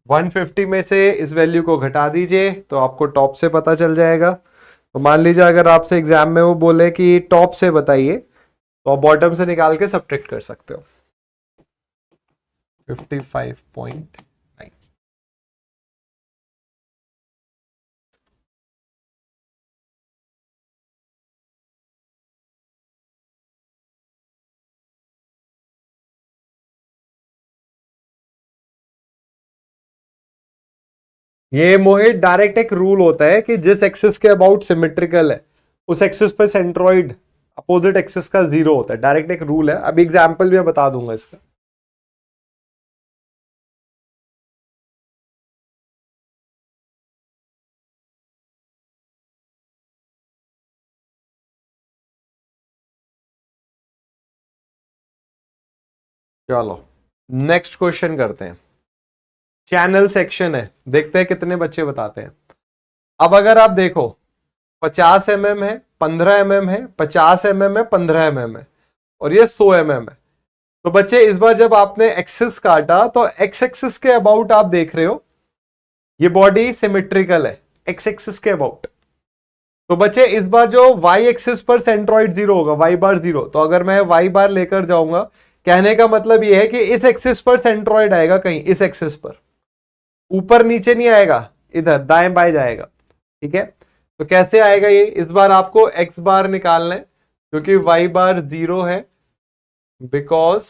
150 में से इस वैल्यू को घटा दीजिए, तो आपको टॉप से पता चल जाएगा। तो मान लीजिए अगर आपसे एग्जाम में वो बोले कि टॉप से बताइए, तो आप बॉटम से निकाल के सब्ट्रैक्ट कर सकते हो। 55.9। ये मोहित डायरेक्ट एक रूल होता है कि जिस एक्सिस के अबाउट सिमेट्रिकल है उस एक्सिस पे सेंट्रॉइड अपोजिट एक्सिस का 0 होता है। डायरेक्ट एक रूल है। अभी एग्जांपल भी मैं बता दूंगा इसका। चलो नेक्स्ट क्वेश्चन करते हैं। चैनल सेक्शन है, देखते हैं कितने बच्चे बताते हैं। अब अगर आप देखो 50 mm है, 15 mm है, 50 mm है, 15 mm है, और ये 100 mm है। तो बच्चे इस बार जब आपने एक्सिस काटा तो एक्स एक्सिस के अबाउट आप देख रहे हो ये बॉडी सिमेट्रिकल है एक्स एक्सिस के अबाउट। तो बच्चे इस बार जो वाई एक्सिस पर सेंट्रॉइड 0 होगा, वाई बार 0, तो अगर मैं वाई बार लेकर जाऊंगा, कहने का मतलब यह है कि इस एक्सिस पर सेंट्रॉइड आएगा कहीं इस एक्सिस पर, ऊपर नीचे नहीं आएगा, इधर दाएं बाएं जाएगा। ठीक है, तो कैसे आएगा ये? इस बार आपको एक्स बार निकालना है क्योंकि वाई बार 0 है, because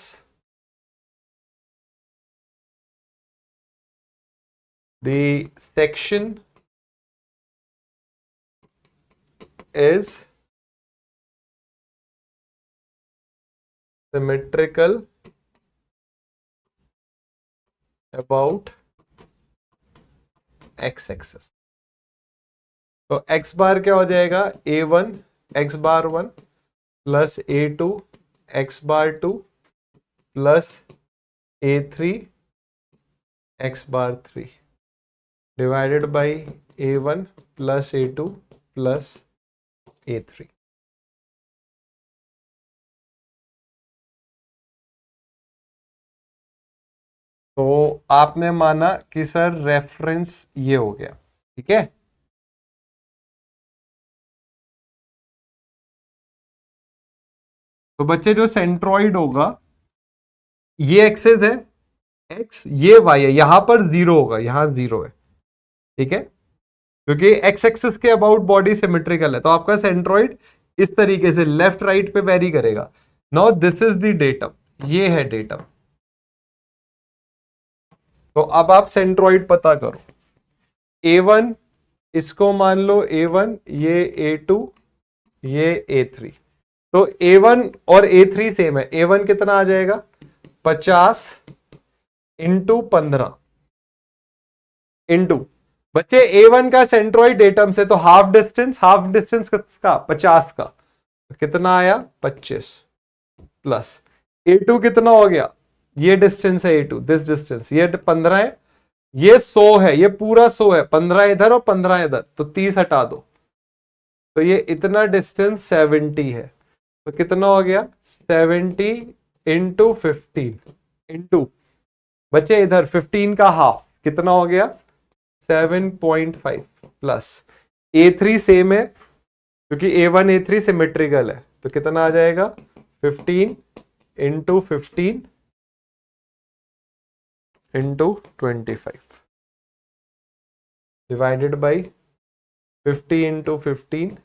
the section is symmetrical about x axis। तो x बार क्या हो जाएगा a1 x bar 1 plus a2 x bar 2 plus a3 x bar 3 divided by a1 plus a2 plus a3। तो आपने माना कि सर रेफरेंस ये हो गया, ठीक है। तो बच्चे जो सेंट्रॉइड होगा, ये एक्सेस है एक्स, ये वाई है, यहां पर जीरो होगा, यहां जीरो है, ठीक है, क्योंकि एक्स एक्सिस के अबाउट बॉडी सिमेट्रिकल है, तो आपका सेंट्रॉइड इस तरीके से लेफ्ट राइट पे वेरी करेगा। Now this is the datum, ये है डेटम। तो अब आप सेंट्रॉइड पता करो। A1 इसको मान लो A1, ये A2, ये A3। तो A1 और A3 सेम है। A1 कितना आ जाएगा 50 इंटू 15 इंटू, बच्चे A1 का सेंट्रॉइड डेटम से, तो हाफ डिस्टेंस का 50 का, तो कितना आया 25 प्लस A2 कितना हो गया, ये डिस्टेंस है A2, दिस डिस्टेंस, ये 15 है, ये 100 है, ये पूरा 100 है, 15 इधर और 15 इधर, तो 30 हटा दो, तो ये इतना डिस्टेंस 70 है। तो कितना हो गया 70 इंटू 15 इंटू, बच्चे इधर 15 का हाफ कितना हो गया 7.5 प्लस A3 सेम है क्योंकि A1 A3 सिमेट्रिकल है, तो कितना आ जाएगा 15 into 15 into 25 divided by 50 into 15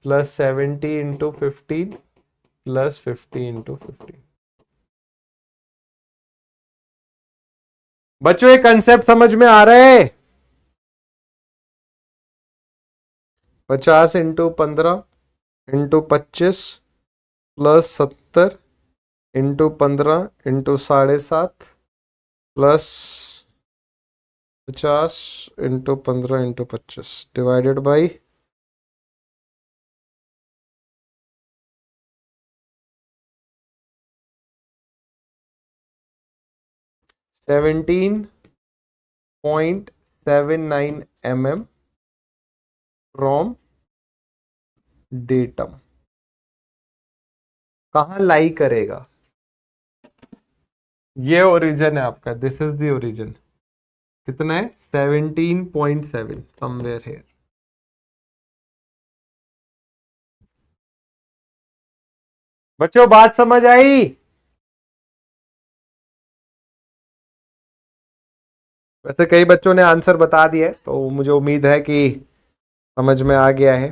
plus 70 into 15 plus 50 into 15। बच्चों ये कंसेप्ट समझ में आ रहा है? 50 into 15 into 25 plus 70 into 15 into 7.5 plus 50 into 15 into 25 divided by 17.79 mm from datum. कहां लाई करेगा, ये ओरिजिन है आपका, दिस इज द ओरिजिन, कितना है 17.7 समवेयर हियर। बच्चों बात समझ आई? वैसे कई बच्चों ने आंसर बता दिया है, तो मुझे उम्मीद है कि समझ में आ गया है।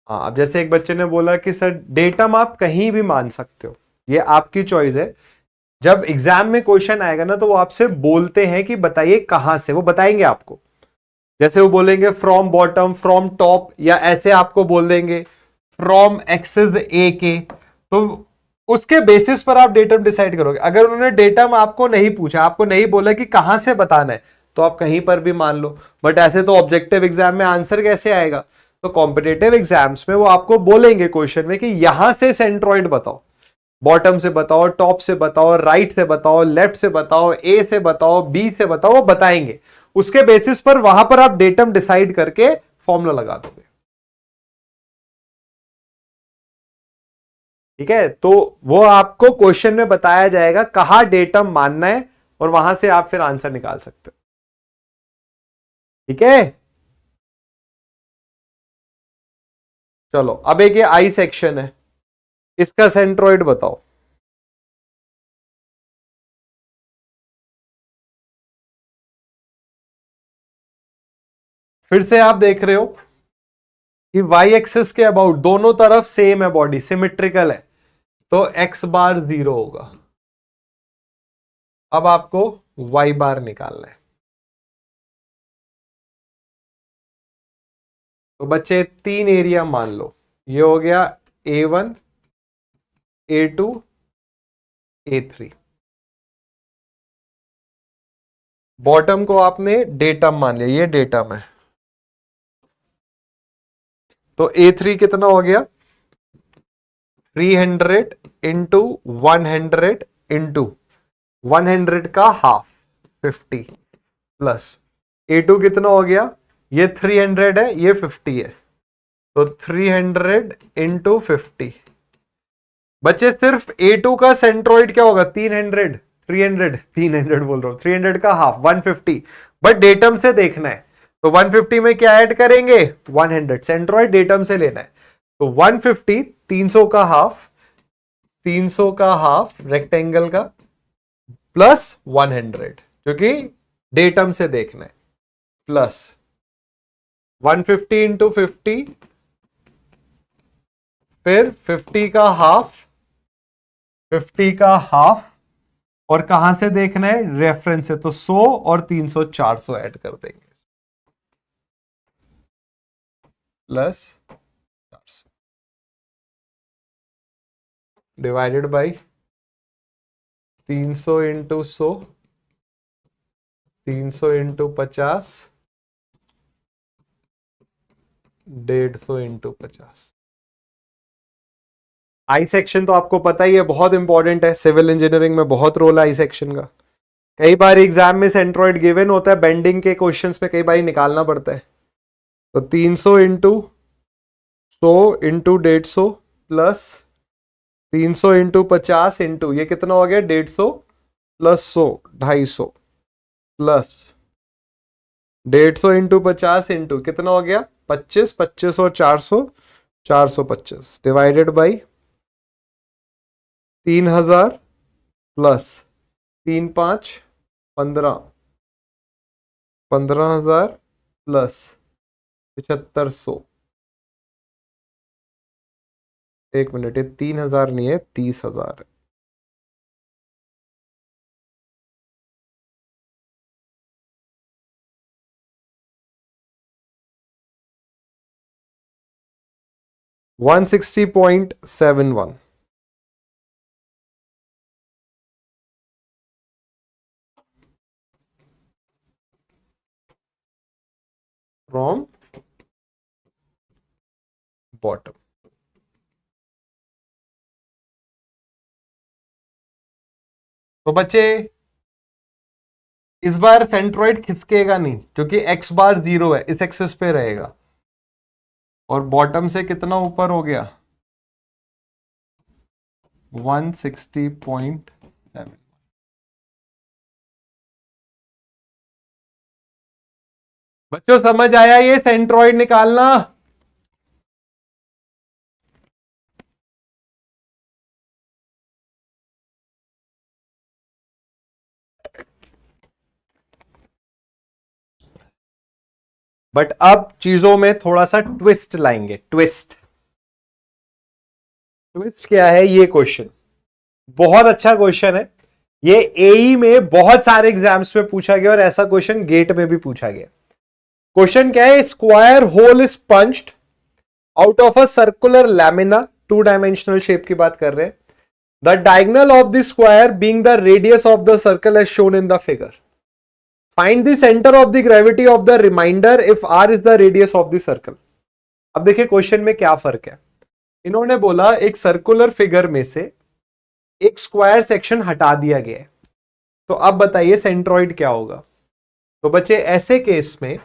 हाँ, अब जैसे एक बच्चे ने बोला कि सर डेटम आप कहीं भी मान सकते हो, ये आपकी चॉइस है। जब एग्जाम में क्वेश्चन आएगा ना, तो वो आपसे बोलते हैं कि बताइए कहां से, वो बताएंगे आपको। जैसे वो बोलेंगे फ्रॉम बॉटम, फ्रॉम टॉप, या ऐसे आपको बोल देंगे फ्रॉम एक्सिस ए के, तो उसके बेसिस पर आप डेटम डिसाइड करोगे। अगर उन्होंने डेटम आपको नहीं पूछा, आपको नहीं बोला कि कहां से बताना है, तो आप कहीं पर भी मान लो। बट ऐसे तो ऑब्जेक्टिव एग्जाम में आंसर कैसे आएगा? तो कॉम्पिटेटिव एग्जाम्स में वो आपको बोलेंगे क्वेश्चन में कि यहां से सेंट्रॉइड बताओ, बॉटम से बताओ, टॉप से बताओ, राइट से बताओ, लेफ्ट से बताओ, ए से बताओ, बी से बताओ, वो बताएंगे। उसके बेसिस पर वहां पर आप डेटम डिसाइड करके फॉर्मूला लगा दोगे। ठीक है, तो वो आपको क्वेश्चन में बताया जाएगा कहां डेटम मानना है, और वहां से आप फिर आंसर निकाल सकते हो। ठीक है, चलो अब एक ये आई सेक्शन है, इसका सेंट्रॉइड बताओ। फिर से आप देख रहे हो कि वाई एक्सिस के अबाउट दोनों तरफ सेम है, बॉडी सिमेट्रिकल है, तो एक्स बार 0 होगा। अब आपको वाई बार निकालना है। तो बच्चे 3 एरिया मान लो, ये हो गया A1, A2, A3। बॉटम को आपने डेटम मान लिया, ये डेटम है, तो A3 कितना हो गया 300 इंटू 100 इंटू 100 का हाफ 50 प्लस A2 कितना हो गया, ये 300 है, ये 50 है, तो 300 इंटू 50 बच्चे सिर्फ A2 का सेंट्रॉइड क्या होगा? 300 बोल रहा हूं, 300 का हाफ 150, बट डेटम से देखना है तो 150 में क्या ऐड करेंगे? 100। सेंट्रॉइड डेटम से लेना है तो 150 300 का हाफ, 300 का हाफ रेक्टेंगल का प्लस 100 क्योंकि डेटम से देखना है, प्लस 150 इंटू 50, फिर 50 का हाफ, 50 का हाफ, और कहां से देखना है? रेफरेंस से, तो 100 और 300 400 ऐड कर देंगे plus 400 divided by 300 into 100, 300 into 50, 150 into 50। I section तो आपको पता ही है, बहुत इंपॉर्टेंट है, सिविल इंजीनियरिंग में बहुत रोल है आई सेक्शन का। कई बार एग्जाम में सेंट्रॉइड गिवन होता है, बेंडिंग के क्वेश्चंस पे कई बार निकालना पड़ता है। तो 300 into 100 into 150 plus 300 into 50 into ये कितना हो गया? 150 प्लस 100 250 प्लस 150 इंटू 50 इंटू कितना हो गया? 25, 25 और 400 425 डिवाइडेड बाई 3000 प्लस 3 5 15, 15,000 प्लस 7500। एक मिनट, ये 3000 नहीं है, 30,000 है। $160.71 फ्रॉम बॉटम। तो बच्चे इस बार सेंट्रॉइड खिसकेगा नहीं क्योंकि x बार 0 है, इस एक्सिस पे रहेगा, और बॉटम से कितना ऊपर हो गया? 160.7। बच्चों समझ आया ये सेंट्रॉइड निकालना? बट अब चीजों में थोड़ा सा ट्विस्ट लाएंगे। ट्विस्ट क्या है? ये क्वेश्चन बहुत अच्छा क्वेश्चन है, ये एई में बहुत सारे एग्जाम्स में पूछा गया और ऐसा क्वेश्चन गेट में भी पूछा गया। क्वेश्चन क्या है? Square hole is punched out of a circular lamina, 2 dimensional shape की बात कर रहे हैं। The diagonal of the square being the radius of the circle as shown in the figure. Find the centre of the gravity of the remainder if R is the radius of the circle. अब देखिए क्वेश्चन में क्या फर्क है। इन्होंने बोला एक सर्कुलर फिगर में से एक स्क्वायर सेक्शन हटा दिया गया है, तो अब बताइए सेंट्रॉइड क्या होगा? तो बच्चे ऐसे केस में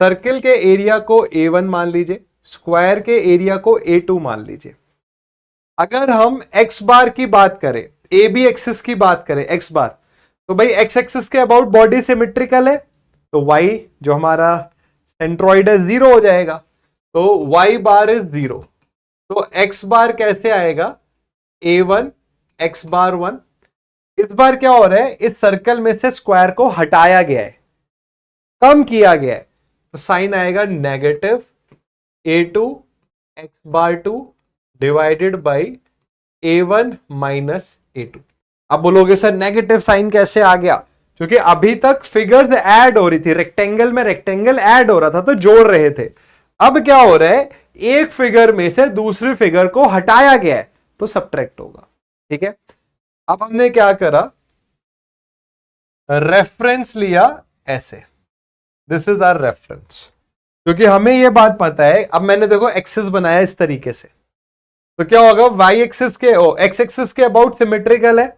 सर्किल के एरिया को A1 मान लीजिए, स्क्वायर के एरिया को A2 मान लीजिए। अगर हम x बार की बात करें, ए बी एक्सिस की बात करें x बार, तो भाई x एक्सिस के अबाउट बॉडी सिमेट्रिकल है, तो y जो हमारा सेंट्रॉइड है 0 हो जाएगा, तो y बार इज 0। तो x बार कैसे आएगा? A1 x बार 1। इस बार क्या हो रहा है? इस सर्कल में से स्क्वायर को हटाया गया है, कम किया गया है, तो साइन आएगा negative A2 x bar 2 divided by A1 minus A2। अब बोलोगे सर नेगेटिव साइन कैसे आ गया? क्योंकि अभी तक फिगर्स ऐड हो रही थी, रेक्टेंगल में रेक्टेंगल ऐड हो रहा था तो जोड़ रहे थे। अब क्या हो रहा है? एक फिगर में से दूसरी फिगर को हटाया गया है तो सब्ट्रैक्ट होगा। ठीक है, अब हमने क्या करा? रेफरेंस लिया ऐसे, दिस इज आवर रेफरेंस, क्योंकि हमें यह बात पता है। अब मैंने देखो एक्सिस बनाया इस तरीके से, तो क्या होगा? वाई एक्सिस के एक्स एक्सिस के अबाउट सिमेट्रिकल है,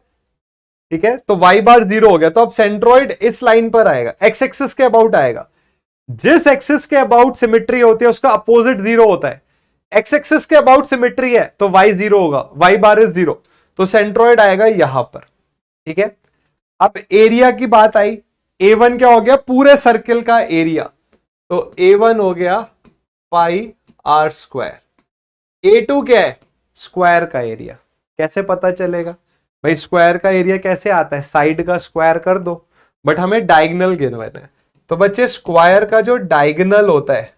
ठीक है, तो वाई बार 0 हो गया, तो अब सेंट्रॉइड इस लाइन पर आएगा, एक्स एक्सिस के अबाउट आएगा। जिस एक्सिस के अबाउट सिमेट्री होती है उसका अपोजिट 0 होता है, एक्स एक्सिस के अबाउट सिमेट्री है तो y 0 होगा, y बार इज 0, तो सेंट्रॉइड आएगा यहां पर। ठीक है, अब एरिया की बात आई, A1 क्या हो गया, पूरे सर्किल का एरिया, तो A1 हो गया पाई आर स्क्वायर। A2 क्या है, स्क्वायर का एरिया। कैसे पता चलेगा भाई, स्क्वायर का एरिया कैसे आता है, साइड का स्क्वायर कर दो, बट हमें डायगोनल गिवन है। तो बच्चे स्क्वायर का जो डायगोनल होता है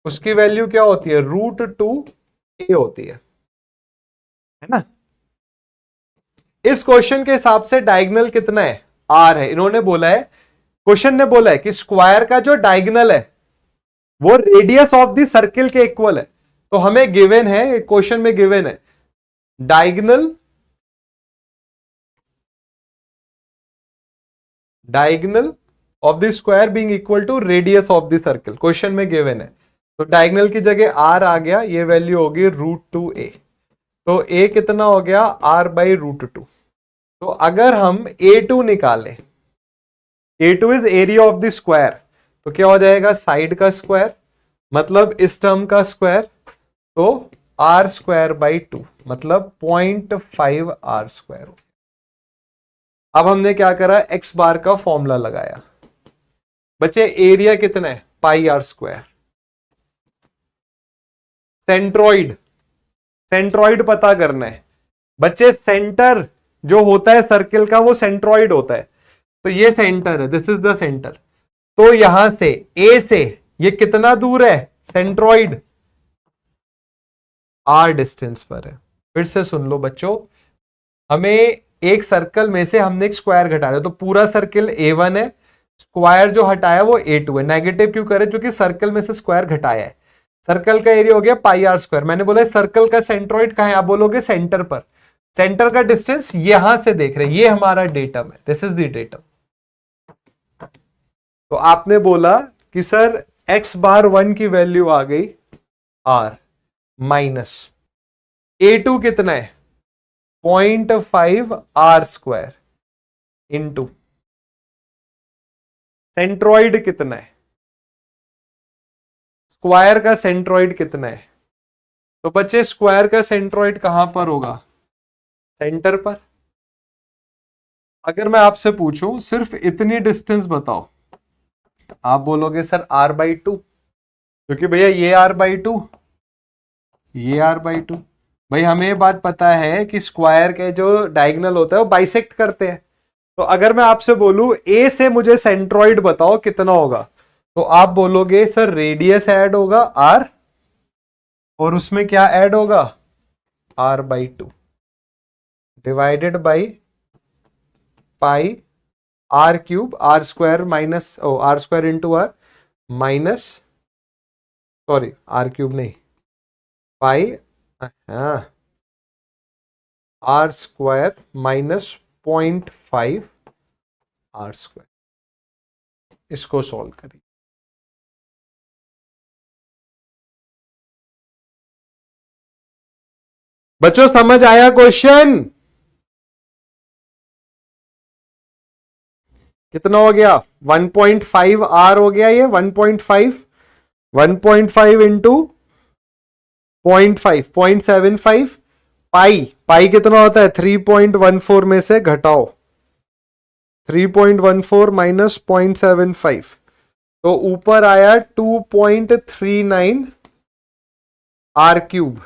उसकी वैल्यू क्या होती है, √2a होती है ना। इस क्वेश्चन के हिसाब से डायगोनल कितना है, r है। इन्होंने बोला है, क्वेश्चन ने बोला है कि स्क्वायर का जो डायगोनल है वो रेडियस ऑफ द सर्किल के इक्वल है। तो हमें गिवन है, क्वेश्चन में गिवन है diagonal of the square being equal to radius of the circle, question में गिवन है। तो डायगोनल की जगह r आ गया, ये वैल्यू होगी √2a। तो a कितना हो गया, r/√2। तो अगर हम A2 निकालें, A2 is area of the square, तो क्या हो जाएगा, साइड का स्क्वायर, मतलब इस टर्म का स्क्वायर, तो r²/2 मतलब 0.5 r²। अब हमने क्या करा, x बार का फॉर्मूला लगाया। बच्चे एरिया कितना है, πr²। सेंट्रॉइड, सेंट्रॉइड पता करना है बच्चे। सेंटर जो होता है सर्किल का वो सेंट्रॉइड होता है। तो ये सेंटर है, दिस इज द सेंटर। तो यहां से ए से ये कितना दूर है, सेंट्रॉइड r डिस्टेंस पर है। फिर से सुन लो बच्चों, हमें एक सर्कल में से हमने एक स्क्वायर घटा दिया, तो पूरा सर्किल A1 है, स्क्वायर जो हटाया वो A2 है। नेगेटिव क्यों करे, क्योंकि सर्कल में से स्क्वायर घटाया है। सर्कल का एरिया हो गया πr²। मैंने बोला सर्कल का सेंट्रॉइड कहां है, आप बोलोगे सेंटर पर। सेंटर का डिस्टेंस यहां से देख रहे हैं, ये हमारा डेटम है, दिस इज द डेटम। तो आपने बोला कि सर x⁻1 की वैल्यू आ गई r माइनस A2 कितना है, 0.5 r² इंटू सेंट्रॉइड कितना है, स्क्वायर का सेंट्रॉइड कितना है। तो बच्चे स्क्वायर का सेंट्रॉइड कहां पर होगा, सेंटर पर। अगर मैं आपसे पूछूं सिर्फ इतनी डिस्टेंस बताओ, आप बोलोगे सर r/2, क्योंकि भैया ये r/2, ये r/2। भाई हमें ये बात पता है कि स्क्वायर के जो डायगोनल होता है वो बाइसेक्ट करते हैं। तो अगर मैं आपसे बोलूं ए से मुझे सेंट्रॉइड बताओ कितना होगा, तो आप बोलोगे सर रेडियस ऐड होगा r, और उसमें क्या ऐड होगा, r/2 divided by pi r³ r² minus r² into r minus, sorry r³ नहीं, पाई हाँ r² माइनस 0.5 r²। इसको सॉल्व करिए। बच्चों समझ आया क्वेश्चन, कितना हो गया, 1.5 r हो गया, ये 1.5 इंटू 0.5 0.75 पाई, पाई कितना होता है 3.14 में से घटाओ 3.14 माइनस 0.75, तो ऊपर आया 2.39 r³।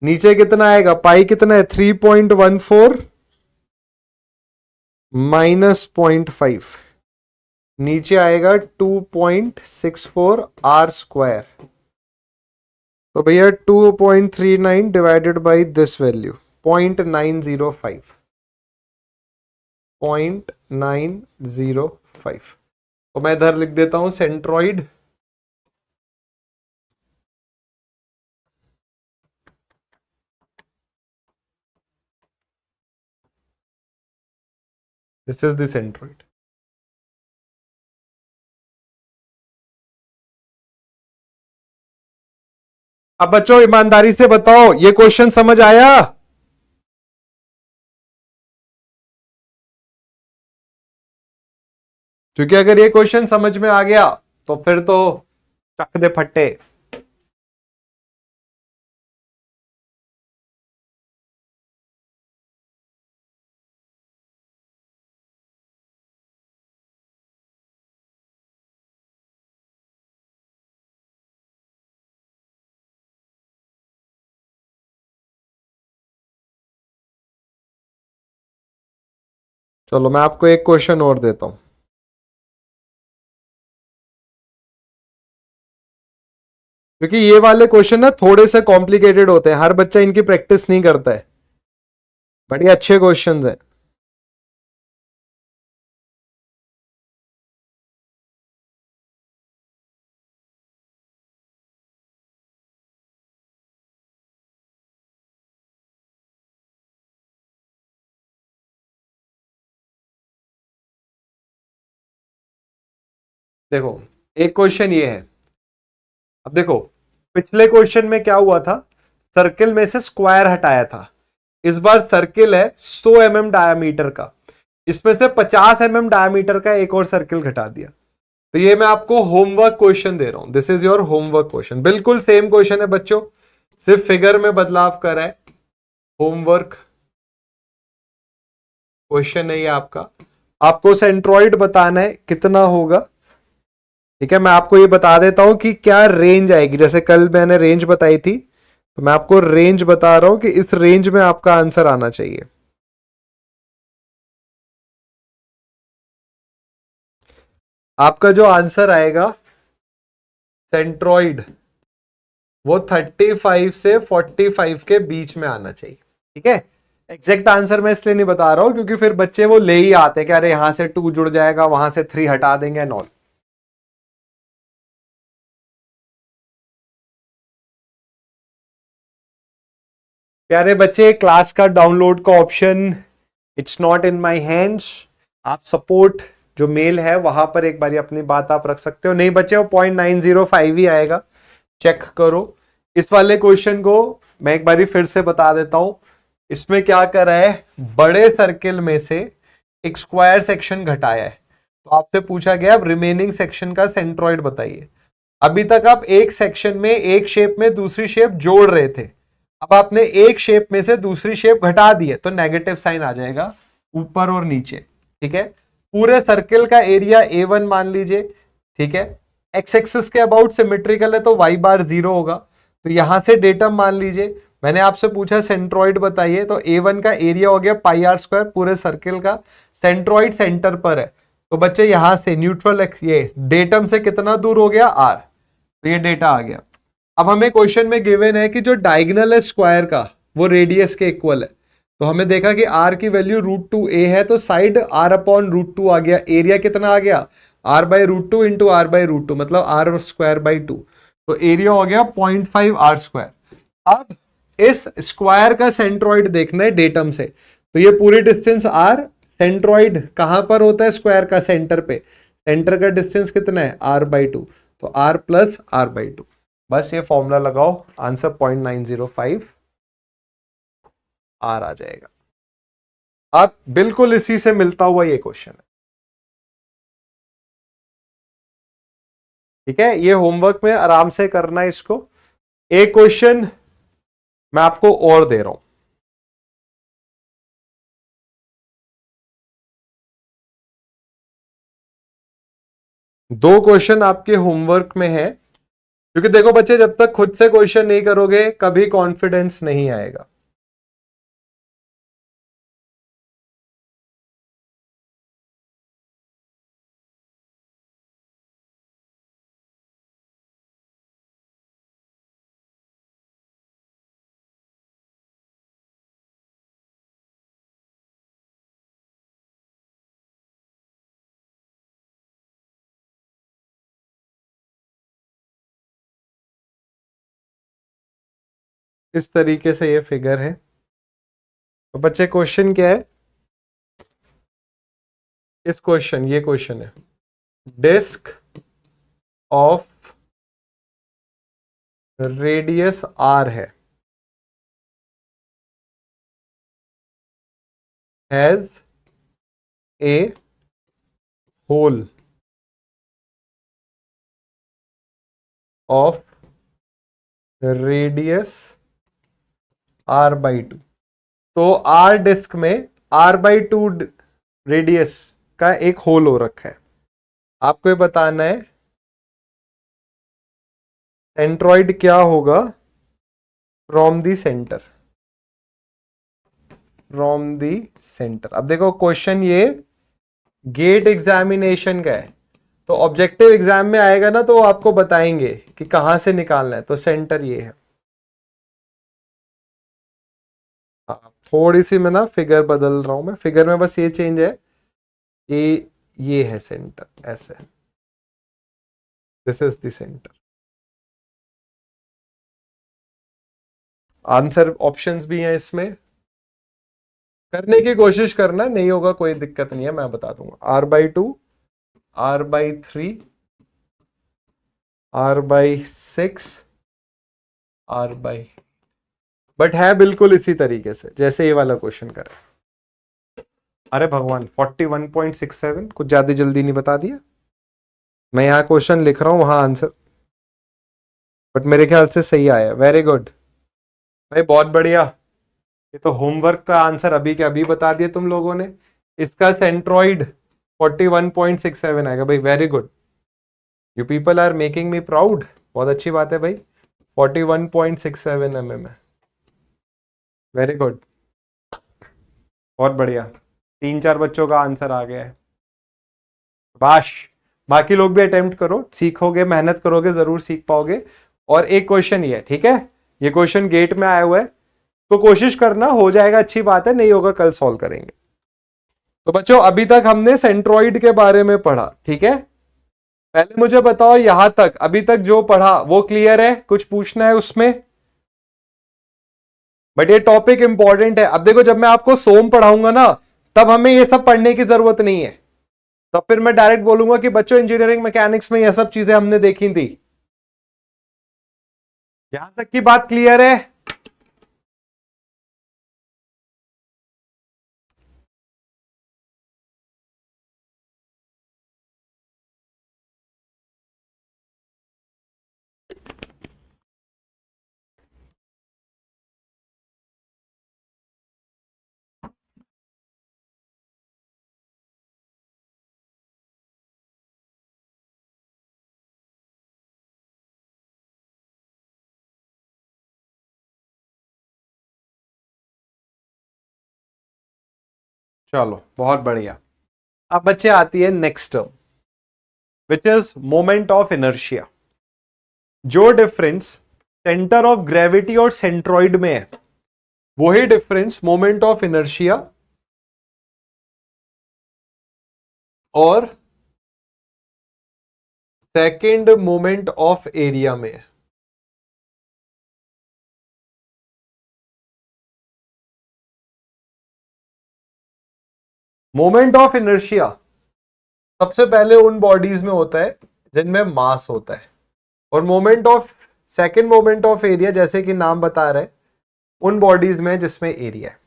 नीचे कितना आएगा, पाई कितना है 3.14 माइनस 0.5, नीचे आएगा 2.64 r²। तो भैया 2.39 डिवाइडेड बाई दिस वैल्यू 0.905, 0.905। तो मैं इधर लिख देता हूं centroid, this is the centroid. अब बच्चों ईमानदारी से बताओ ये क्वेश्चन समझ आया, क्योंकि अगर ये क्वेश्चन समझ में आ गया तो फिर तो चक दे फट्टे। चलो मैं आपको एक क्वेश्चन और देता हूं, क्योंकि ये वाले क्वेश्चन ना थोड़े से कॉम्प्लिकेटेड होते हैं, हर बच्चा इनकी प्रैक्टिस नहीं करता है, बड़े अच्छे क्वेश्चंस हैं। देखो एक क्वेश्चन ये है, अब देखो पिछले क्वेश्चन में क्या हुआ था, सर्किल में से स्क्वायर हटाया था, इस बार सर्किल है 100 mm डायमीटर का, इसमें से 50 mm डायमीटर का एक और सर्किल घटा दिया। तो ये मैं आपको होमवर्क क्वेश्चन दे रहा हूं, this is your homework question, बिल्कुल सेम क्वेश्चन है बच्चों, सिर्फ फिगर में बदलाव करा है। होमवर्क क्वेश्चन है ये आपका, आपको सेंट्रॉइड बताना है कितना होगा। ठीक है, मैं आपको ये बता देता हूं कि क्या रेंज आएगी, जैसे कल मैंने रेंज बताई थी, तो मैं आपको रेंज बता रहा हूं कि इस रेंज में आपका आंसर आना चाहिए। आपका जो आंसर आएगा सेंट्रॉइड, वो 35 से 45 के बीच में आना चाहिए। ठीक है, एग्जैक्ट आंसर मैं इसलिए नहीं बता रहा हूं क्योंकि फिर बच्चे वो ले ही आते हैं कि अरे यहां से 2 जुड़ जाएगा, वहां से 3 हटा देंगे एंड ऑल। प्यारे बच्चे, क्लास का डाउनलोड का option it's not in my hands, आप सपोर्ट जो मेल है वहां पर एक बार अपनी बात आप रख सकते हो, नहीं बच्चे वो 0.905 ही आएगा, चेक करो। इस वाले क्वेश्चन को मैं एक बार फिर से बता देता हूं, इसमें क्या करा है, बड़े सर्किल में से एक स्क्वायर सेक्शन घटाया है, तो आपसे पूछा गया अब रिमेनिंग सेक्शन का सेंट्रॉइड बताइए। अभी तक आप एक सेक्शन में एक शेप में दूसरी शेप जोड़ रहे थे, अब आपने एक शेप में से दूसरी शेप घटा दी है तो नेगेटिव साइन आ जाएगा ऊपर और नीचे। ठीक है, पूरे सर्किल का एरिया A1 मान लीजिए। ठीक है, एक्स एक्सिस के अबाउट सिमेट्रिकल है तो y बार 0 होगा, तो यहां से डेटम मान लीजिए, मैंने आपसे पूछा सेंट्रॉइड बताइए, तो A1 का एरिया हो गया πr² पूरे सर्किल का, सेंट्रॉइड सेंटर पर है, तो बच्चे यहां से न्यूट्रल ये डेटम से कितना दूर हो गया r, तो ये डेटा आ गया। अब हमें क्वेश्चन में गिवन है कि जो डायगोनल है स्क्वायर का वो रेडियस के इक्वल है, तो हमने देखा कि r की वैल्यू √2a है, तो साइड r/√2 आ गया, एरिया कितना आ गया r/√2 इंटू r/√2 मतलब r²/2, तो एरिया हो गया 0.5 r²। अब इस स्क्वायर का सेंट्रॉइड देखना है डेटम से, तो ये पूरी डिस्टेंस r, सेंट्रॉइड कहां पर होता है स्क्वायर का सेंटर पे, सेंटर का डिस्टेंस कितना है r/2, तो r + r/2, बस ये फॉर्मूला लगाओ, आंसर 0.905 आर आ जाएगा। अब बिल्कुल इसी से मिलता हुआ ये क्वेश्चन है। ठीक है, ये होमवर्क में आराम से करना है इसको। एक क्वेश्चन मैं आपको और दे रहा हूं, दो क्वेश्चन आपके होमवर्क में है, क्योंकि देखो बच्चे जब तक खुद से क्वेश्चन नहीं करोगे कभी कॉन्फिडेंस नहीं आएगा। इस तरीके से ये फिगर है, तो बच्चे क्वेश्चन क्या है, इस क्वेश्चन ये क्वेश्चन है, डिस्क ऑफ रेडियस r है, has a hole of radius r/2, तो r डिस्क में r/2 रेडियस का एक होल हो रखा है, आपको ये बताना है सेंट्रॉइड क्या होगा from the centre. From the centre. अब देखो क्वेश्चन ये गेट एग्जामिनेशन का है, तो ऑब्जेक्टिव एग्जाम में आएगा ना तो आपको बताएंगे कि कहां से निकालना है। तो सेंटर ये है। थोड़ी सी मैं ना फिगर बदल रहा हूं, मैं फिगर में बस ये चेंज है कि ये है सेंटर, ऐसे this is the centre. Answer options भी हैं इसमें, करने की कोशिश करना, नहीं होगा कोई दिक्कत नहीं है, मैं बता दूंगा। R/2, R/3, R/6, R/, but है बिल्कुल इसी तरीके से जैसे ये वाला क्वेश्चन कर रहा है। अरे भगवान 41.67, कुछ ज्यादा जल्दी नहीं बता दिया? मैं यहाँ क्वेश्चन लिख रहा हूँ, वहां आंसर, बट मेरे ख्याल से सही आया। वेरी गुड भाई, बहुत बढ़िया। ये तो होमवर्क का आंसर अभी के अभी बता दिया तुम लोगों ने। इसका सेंट्रॉइड 41.67 आएगा भाई। Very good, you people are making me proud. बहुत अच्छी बात है भाई, 41.67 mm है। वेरी गुड, बहुत बढ़िया। 3-4 बच्चों का आंसर आ गया है। बाश, बाकी लोग भी अटेम्प्ट करो, सीखोगे, मेहनत करोगे, जरूर सीख पाओगे। और एक क्वेश्चन ये है, ठीक है, ये क्वेश्चन गेट में आया हुआ है, तो कोशिश करना, हो जाएगा अच्छी बात है, नहीं होगा कल सॉल्व करेंगे। तो बच्चों अभी तक हमने सेंट्रॉइड के बारे में पढ़ा, ठीक है। पहले मुझे बताओ यहां तक अभी तक जो पढ़ा वो क्लियर है? कुछ पूछना है उसमें? बट ये टॉपिक इंपॉर्टेंट है। अब देखो जब मैं आपको सोम पढ़ाऊंगा ना, तब हमें ये सब पढ़ने की जरूरत नहीं है। तब फिर मैं डायरेक्ट बोलूंगा कि बच्चों इंजीनियरिंग मैकेनिक्स में ये सब चीजें हमने देखी थी। यहां तक की बात क्लियर है? चलो बहुत बढ़िया। अब बच्चे आती है next term, which is moment of inertia. जो डिफरेंस सेंटर ऑफ ग्रेविटी और सेंट्रॉइड में है, वही डिफरेंस मोमेंट ऑफ इनर्शिया और सेकेंड मोमेंट ऑफ एरिया में है। मोमेंट ऑफ इनर्शिया सबसे पहले उन बॉडीज में होता है जिनमें मास होता है, और moment of, second moment of area जैसे कि नाम बता रहे हैं, उन बॉडीज में जिसमें एरिया है।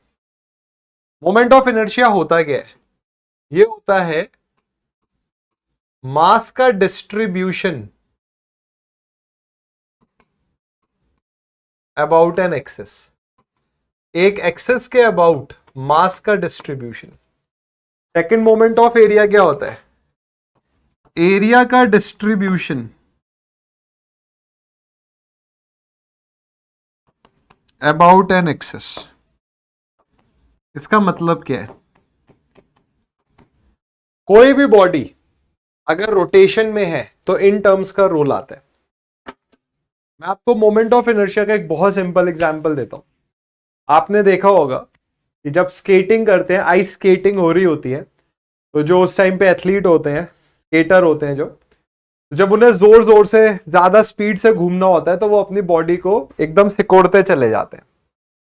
मोमेंट ऑफ इनर्शिया होता क्या है? ये होता है मास का डिस्ट्रीब्यूशन अबाउट एन एक्सिस। एक एक्सिस के अबाउट मास का distribution. Second moment of area क्या होता है? एरिया का डिस्ट्रीब्यूशन अबाउट एन एक्सिस। इसका मतलब क्या है? कोई भी बॉडी अगर रोटेशन में है तो इन टर्म्स का रूल आता है। मैं आपको मोमेंट ऑफ इनर्शिया का एक बहुत सिंपल एग्जांपल देता हूं। आपने देखा होगा कि जब स्केटिंग करते हैं, आइस स्केटिंग हो रही होती है, तो जो उस टाइम पे एथलीट होते हैं, स्केटर होते हैं, जो जब उन्हें जोर जोर से ज्यादा स्पीड से घूमना होता है तो वो अपनी बॉडी को एकदम सिकोड़ते चले जाते हैं,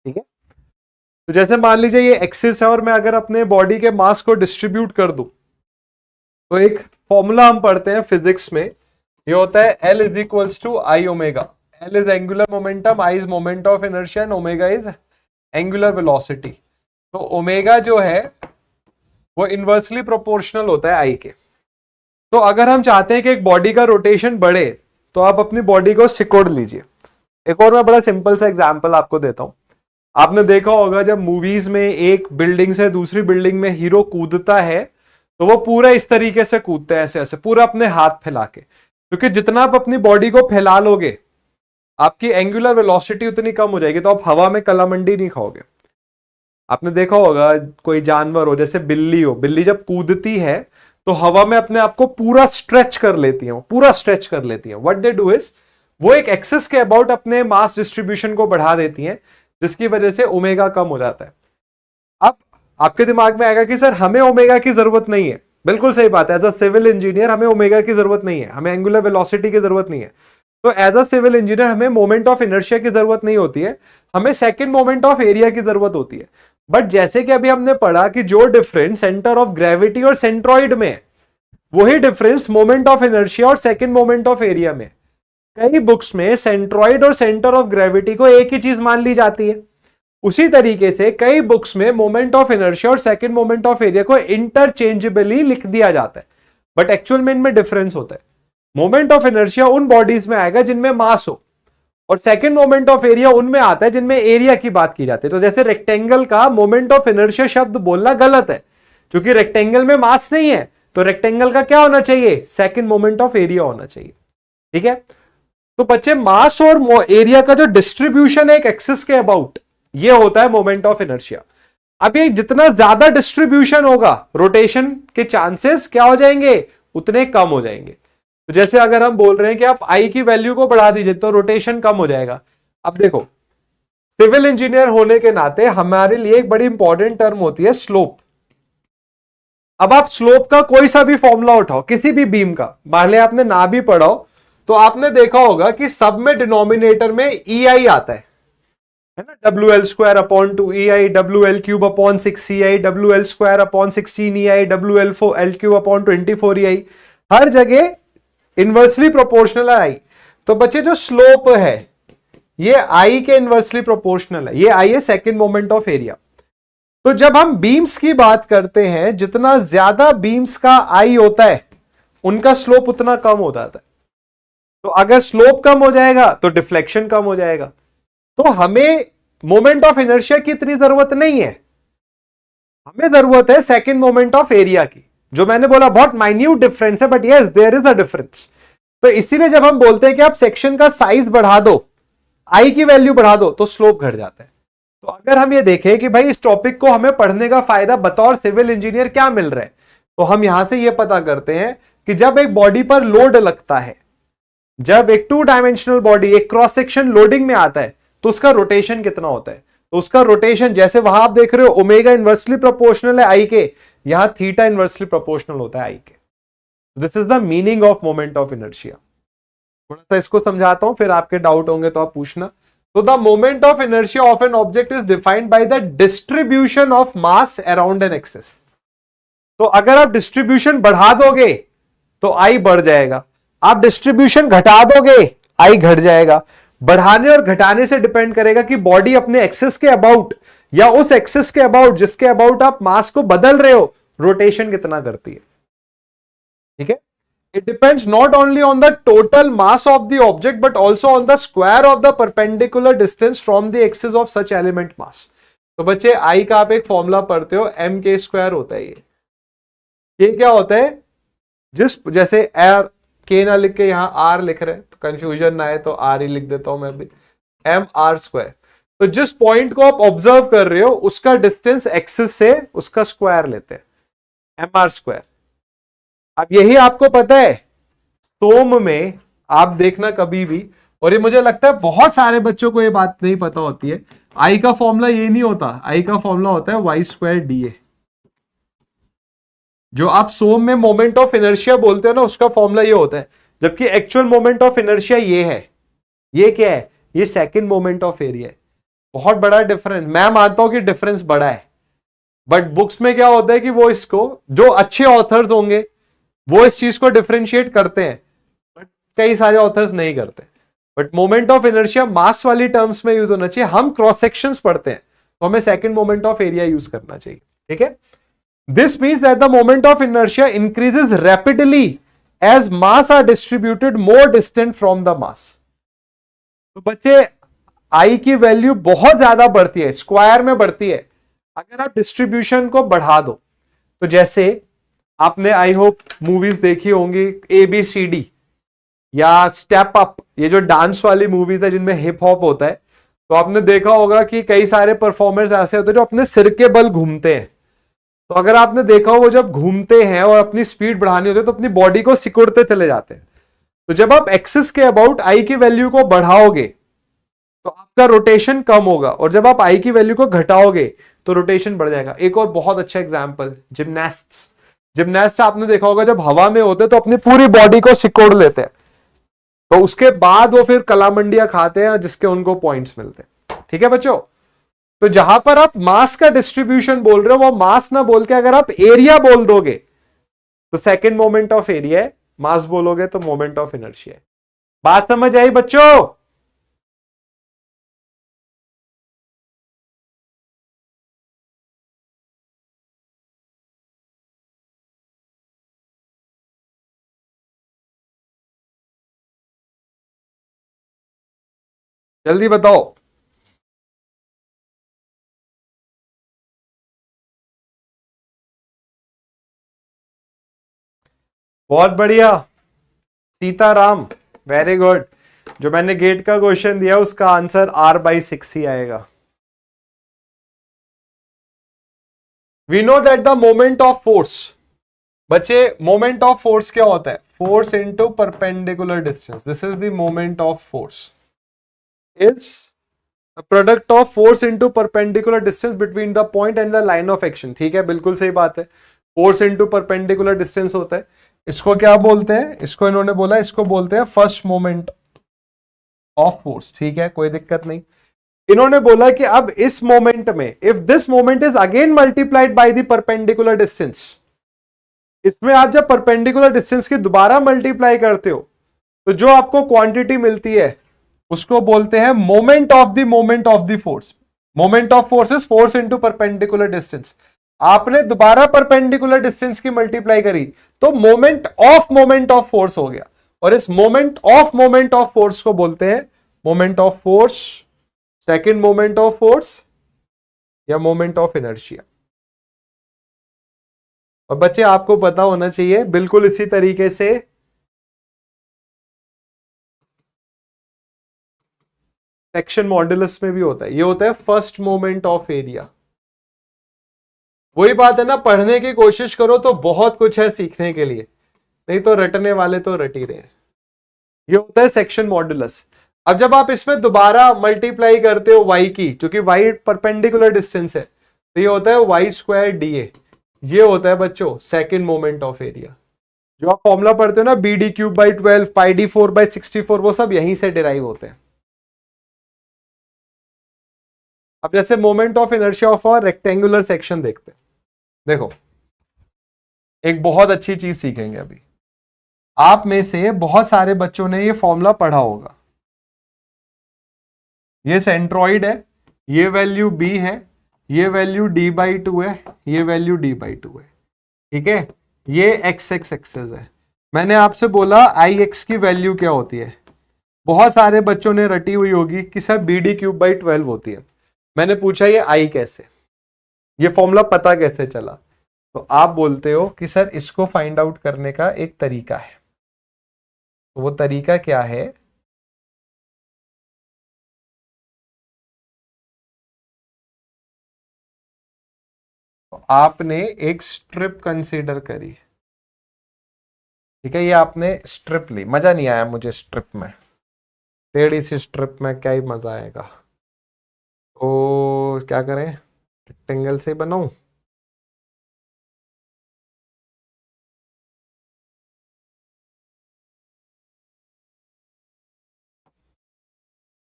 ठीक है। तो जैसे मान लीजिए ये एक्सिस है और मैं अगर अपने बॉडी के मास को डिस्ट्रीब्यूट कर दूं, तो एक फॉर्मूला हम पढ़ते हैं फिजिक्स में, ये होता है L is equals to I omega. L is angular momentum, I is moment of inertia and omega is angular velocity. तो ओमेगा जो है वो इनवर्सली प्रोपोर्शनल होता है आई के। तो अगर हम चाहते हैं कि एक बॉडी का रोटेशन बढ़े, तो आप अपनी बॉडी को सिकोड़ लीजिए। एक और मैं बड़ा सिंपल सा एग्जांपल आपको देता हूं। आपने देखा होगा जब मूवीज में एक बिल्डिंग से दूसरी बिल्डिंग में हीरो कूदता है, तो वो पूरा इस तरीके से कूदते हैं, ऐसे ऐसे पूरा अपने हाथ फैला के, क्योंकि जितना आप अपनी बॉडी को फैला लोगे आपकी एंगुलर वेलोसिटी उतनी कम हो जाएगी, तो आप हवा में कलामंडी नहीं खाओगे। आपने देखा होगा कोई जानवर हो, जैसे बिल्ली हो, बिल्ली जब कूदती है तो हवा में अपने आप को पूरा स्ट्रेच कर लेती है, पूरा स्ट्रेच कर लेती है। व्हाट दे डू इज वो एक एक्सेस के अबाउट अपने मास डिस्ट्रीब्यूशन को बढ़ा देती हैं, जिसकी वजह से ओमेगा कम हो जाता है। अब आपके दिमाग में आएगा कि सर हमें ओमेगा की जरूरत नहीं है। बिल्कुल सही बात है, एज अ सिविल इंजीनियर हमें ओमेगा की जरूरत नहीं है, हमें एंगुलर वेलोसिटी की जरूरत नहीं है। तो एज अ सिविल इंजीनियर हमें मोमेंट ऑफ इनर्शिया की जरूरत नहीं होती है, हमें सेकंड मोमेंट ऑफ एरिया की जरूरत होती है। बट जैसे कि अभी हमने पढ़ा कि जो डिफरेंस सेंटर ऑफ ग्रेविटी और सेंट्रॉइड में है, वही डिफरेंस मोमेंट ऑफ इनर्शिया और सेकंड मोमेंट ऑफ एरिया में। कई बुक्स में सेंट्रॉइड और सेंटर ऑफ ग्रेविटी को एक ही चीज मान ली जाती है, उसी तरीके से कई बुक्स में मोमेंट ऑफ इनर्शिया और सेकंड मोमेंट ऑफ एरिया को इंटरचेंजेबली लिख दिया जाता है, बट एक्चुअल में इनमें डिफरेंस होता है। मोमेंट ऑफ इनर्शिया उन बॉडीज में आएगा जिनमें मास हो, और सेकंड मोमेंट ऑफ एरिया उनमें आता है जिनमें एरिया की बात की जाती है। तो जैसे रेक्टेंगल का मोमेंट ऑफ इनर्शिया शब्द बोलना गलत है, क्योंकि रेक्टेंगल में मास नहीं है, तो रेक्टेंगल का क्या होना चाहिए, सेकंड मोमेंट ऑफ एरिया होना चाहिए। ठीक है, तो बच्चे मास और एरिया का जो डिस्ट्रीब्यूशन है एक एक्सिस के अबाउट, ये होता है मोमेंट ऑफ इनर्शिया। अब ये जितना ज्यादा डिस्ट्रीब्यूशन होगा, रोटेशन के चांसेस क्या हो जाएंगे, उतने कम हो जाएंगे। तो जैसे अगर हम बोल रहे हैं कि आप आई की वैल्यू को बढ़ा दीजिए तो रोटेशन कम हो जाएगा। अब देखो, सिविल इंजीनियर होने के नाते हमारे लिए एक बड़ी इंपॉर्टेंट टर्म होती है स्लोप। अब आप स्लोप का कोई सा भी फॉर्मूला उठाओ, किसी भी बीम का, भले आपने ना भी पढ़ा हो, तो आपने देखा होगा कि सब में डिनोमिनेटर में ई आई आता है ना, डब्ल्यू एल स्क्वायर अपॉन 2 ई आई, डब्ल्यू एल क्यूब अपॉन 6 ई आई, डब्ल्यू एल स्क्वायर अपॉन 16 ई आई, डब्ल्यू एल क्यूब अपॉन 24 ई आई, हर जगह इनवर्सली प्रोपोर्शनल है आई। तो बच्चे जो स्लोप है ये आई के इनवर्सली प्रोपोर्शनल है, ये आई है सेकंड मोमेंट ऑफ एरिया। तो जब हम बीम्स की बात करते हैं, जितना ज्यादा बीम्स का आई होता है उनका स्लोप उतना कम हो जाता है। तो अगर स्लोप कम हो जाएगा तो डिफ्लेक्शन कम हो जाएगा। तो हमें मोमेंट ऑफ इनर्शिया की इतनी जरूरत नहीं है, हमें जरूरत है सेकंड मोमेंट ऑफ एरिया की। जो मैंने बोला बहुत माइन्यूट डिफरेंस है, but yes there is a difference. तो इसीलिए जब हम बोलते हैं कि आप सेक्शन का साइज बढ़ा दो, आई की वैल्यू बढ़ा दो, तो स्लोप घट जाता है। तो अगर हम ये देखें कि भाई इस टॉपिक को हमें पढ़ने का फायदा बतौर सिविल इंजीनियर क्या मिल रहा है, तो हम यहां से ये पता करते हैं कि जब एक बॉडी पर लोड लगता है, जब एक 2 डायमेंशनल बॉडी एक क्रॉस सेक्शन लोडिंग में आता है, तो उसका रोटेशन कितना होता है। तो उसका रोटेशन, जैसे वहां आप देख रहे हो ओमेगा इनवर्सली प्रोपोर्शनल है आई के, यहां थीटा इनवर्सली प्रोपोर्शनल होता है आई के। This is the meaning of moment of inertia. थोड़ा सा इसको समझाता हूं, फिर आपके डाउट होंगे तो आप पूछना। तो the moment of inertia of an object is defined by the distribution of mass around an axis. तो अगर आप डिस्ट्रीब्यूशन बढ़ा दोगे तो आई बढ़ जाएगा, आप डिस्ट्रीब्यूशन घटा दोगे आई घट जाएगा। बढ़ाने और घटाने से डिपेंड करेगा कि बॉडी अपने एक्सिस के अबाउट या उस एक्सिस के अबाउट जिसके अबाउट आप मास को बदल रहे हो, रोटेशन कितना करती है। ठीक है, it depends not only on the total mass of the object but also on the square of the perpendicular distance from the axis of such element mass. तो बच्चे आई का आप एक फॉर्मूला पढ़ते हो, एम के स्क्वायर होता है। ये क्या होता है, जैसे आर के ना लिख के यहां आर लिख रहे हैं तो कंफ्यूजन ना है, तो आर ही लिख देता हूं मैं भी, एम आर स्क्वायर। तो जिस पॉइंट को आप ऑब्जर्व कर रहे हो उसका डिस्टेंस एक्सिस से उसका स्क्वायर लेते हैं, एम आर स्क्वायर। अब यही आपको पता है सोम में, आप देखना कभी भी, और ये मुझे लगता है बहुत सारे बच्चों को ये बात नहीं पता होती है, आई का फॉर्मूला ये नहीं होता, आई का फॉर्मूला होता है वाई स्क्वायर डी ए। जो आप सोम में मोमेंट ऑफ इनर्शिया बोलते हो ना, उसका फॉर्मूला ये होता है, जबकि एक्चुअल मोमेंट ऑफ इनर्शिया ये है। ये क्या है, ये सेकंड मोमेंट ऑफ एरिया है। बहुत बड़ा डिफरेंस, मैं मानता हूं कि डिफरेंस बड़ा है, बट बुक्स में क्या होता है कि वो इसको, जो अच्छे ऑथर्स होंगे वो इस चीज को डिफरेंशिएट करते हैं, बट कई सारे ऑथर्स नहीं करते। बट मोमेंट ऑफ इनर्शिया मास वाली टर्म्स में यूज होना चाहिए। हम क्रॉस सेक्शंस पढ़ते हैं तो हमें second moment of area use करना चाहिए। ठीक है, this means that the moment of inertia increases rapidly as mass are distributed more distant from the mass। तो बच्चे I की वैल्यू बहुत ज्यादा बढ़ती है, स्क्वायर में बढ़ती है अगर आप डिस्ट्रीब्यूशन को बढ़ा दो। तो जैसे आपने आई होप मूवीज देखी होंगी ABCD या स्टेप अप, ये जो डांस वाली मूवीज है जिनमें हिप हॉप होता है, तो आपने देखा होगा कि कई सारे परफॉर्मर्स ऐसे होते हैं जो अपने सिर के बल घूमते हैं। तो अगर आपने देखा हो वो जब घूमते हैं और अपनी स्पीड बढ़ानी होती है तो अपनी बॉडी को सिकुड़ते चले जाते हैं। तो जब आप एक्सिस के अबाउट आई की वैल्यू को बढ़ाओगे तो आपका रोटेशन कम होगा, और जब आप आई की वैल्यू को घटाओगे तो रोटेशन बढ़ जाएगा। एक और बहुत अच्छा एग्जांपल, जिम्नास्ट आपने देखा होगा जब हवा में होते तो अपनी पूरी बॉडी को सिकोड़ लेते हैं, तो उसके बाद वो फिर कलामंडिया खाते हैं जिसके उनको पॉइंट्स मिलते हैं। ठीक है बच्चों, तो जहां पर आप मास का डिस्ट्रीब्यूशन बोल रहे हो वो मास ना बोल के अगर आप एरिया बोल दोगे तो सेकंड मोमेंट ऑफ एरिया है, मास बोलोगे तो मोमेंट ऑफ इनर्शिया है। बात समझ आई बच्चों? जल्दी बताओ। बहुत बढ़िया सीताराम, वेरी गुड। जो मैंने गेट का क्वेश्चन दिया उसका आंसर R/6 ही आएगा। We know that the moment of force, बच्चे मोमेंट ऑफ फोर्स क्या होता है? Force into perpendicular distance, this is the moment of force is the product of force into perpendicular distance between the point and the line of action. ठीक है, बिल्कुल सही बात है। फोर्स इनटू परपेंडिकुलर डिस्टेंस होता है। इसको क्या बोलते हैं? इसको इन्होंने बोला, इसको बोलते हैं फर्स्ट मोमेंट ऑफ फोर्स। ठीक है, कोई दिक्कत नहीं। इन्होंने बोला कि अब इस मोमेंट में if this moment is again multiplied by the perpendicular distance, इसमें आप जब परपेंडिकुलर डिस्टेंस की दोबारा मल्टीप्लाई करते हो तो जो आपको क्वांटिटी मिलती है उसको बोलते हैं moment of the force. Moment of force is force into perpendicular distance. आपने दोबारा परपेंडिकुलर डिस्टेंस की मल्टीप्लाई करी तो मोमेंट ऑफ फोर्स हो गया, और इस मोमेंट ऑफ फोर्स को बोलते हैं moment of force, second moment of force या मोमेंट ऑफ इनर्शिया। और बच्चे आपको पता होना चाहिए बिल्कुल इसी तरीके से सेक्शन मॉड्यूलस में भी होता है। ये होता है फर्स्ट मोमेंट ऑफ एरिया। वही बात है ना, पढ़ने की कोशिश करो तो बहुत कुछ है सीखने के लिए, नहीं तो रटने वाले तो रट ही रहे हैं। ये होता है सेक्शन मॉड्यूलस। अब जब आप इसमें दोबारा मल्टीप्लाई करते हो y की, क्योंकि y परपेंडिकुलर डिस्टेंस है, तो ये होता है y²dA। ये होता है बच्चों सेकंड मोमेंट ऑफ एरिया। जो आप फॉर्मूला पढ़ते हो ना BD3/12 πD4/64, वो सब यहीं से डिराइव होते हैं। अब जैसे moment of inertia of a rectangular section देखते हैं। देखो, एक बहुत अच्छी चीज सीखेंगे अभी। आप में से बहुत सारे बच्चों ने ये फॉर्मूला पढ़ा होगा। ये सेंट्रॉइड है, ये वैल्यू b है, ये वैल्यू d/2 है, ये वैल्यू d/2 है। ठीक है, ये x एक्सेस है। मैंने आपसे बोला ix की वैल्यू क्या होती है? बहुत सारे बच्चों ने रटी हुई होगी कि सर BD3/12 होती है। मैंने पूछा ये i कैसे, ये फॉर्मूला पता कैसे चला? तो आप बोलते हो कि सर इसको फाइंड आउट करने का एक तरीका है। तो वो तरीका क्या है? तो आपने एक स्ट्रिप कंसीडर करी। ठीक है, ये आपने स्ट्रिप ली, मजा नहीं आया मुझे स्ट्रिप में, टेढ़ी सी स्ट्रिप में क्या ही मजा आएगा। तो क्या करें, रेक्टेंगल से बनाऊं?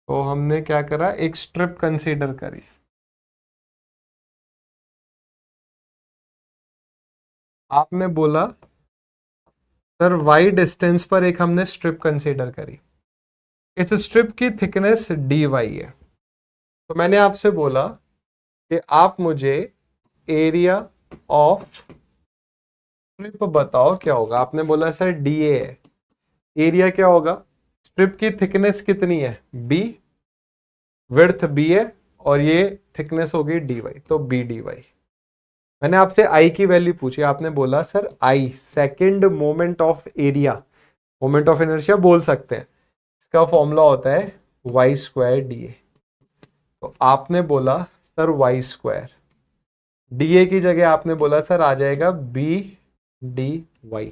तो हमने क्या करा, एक स्ट्रिप कंसीडर करी। आपने बोला सर y डिस्टेंस पर एक हमने स्ट्रिप कंसीडर करी, इस स्ट्रिप की थिकनेस dy है। तो मैंने आपसे बोला कि आप मुझे एरिया ऑफ स्ट्रिप बताओ क्या होगा। आपने बोला सर dA है। एरिया क्या होगा? स्ट्रिप की थिकनेस कितनी है? b, विड्थ b है, और ये थिकनेस होगी dy, तो b dy। मैंने आपसे i की वैल्यू पूछी, आपने बोला sir i second moment of area, moment of inertia बोल सकते हैं। इसका फॉर्मूला होता है y²dA। तो आपने बोला sir Y square, D A की जगह आपने बोला सर आ जाएगा बी डी वाई।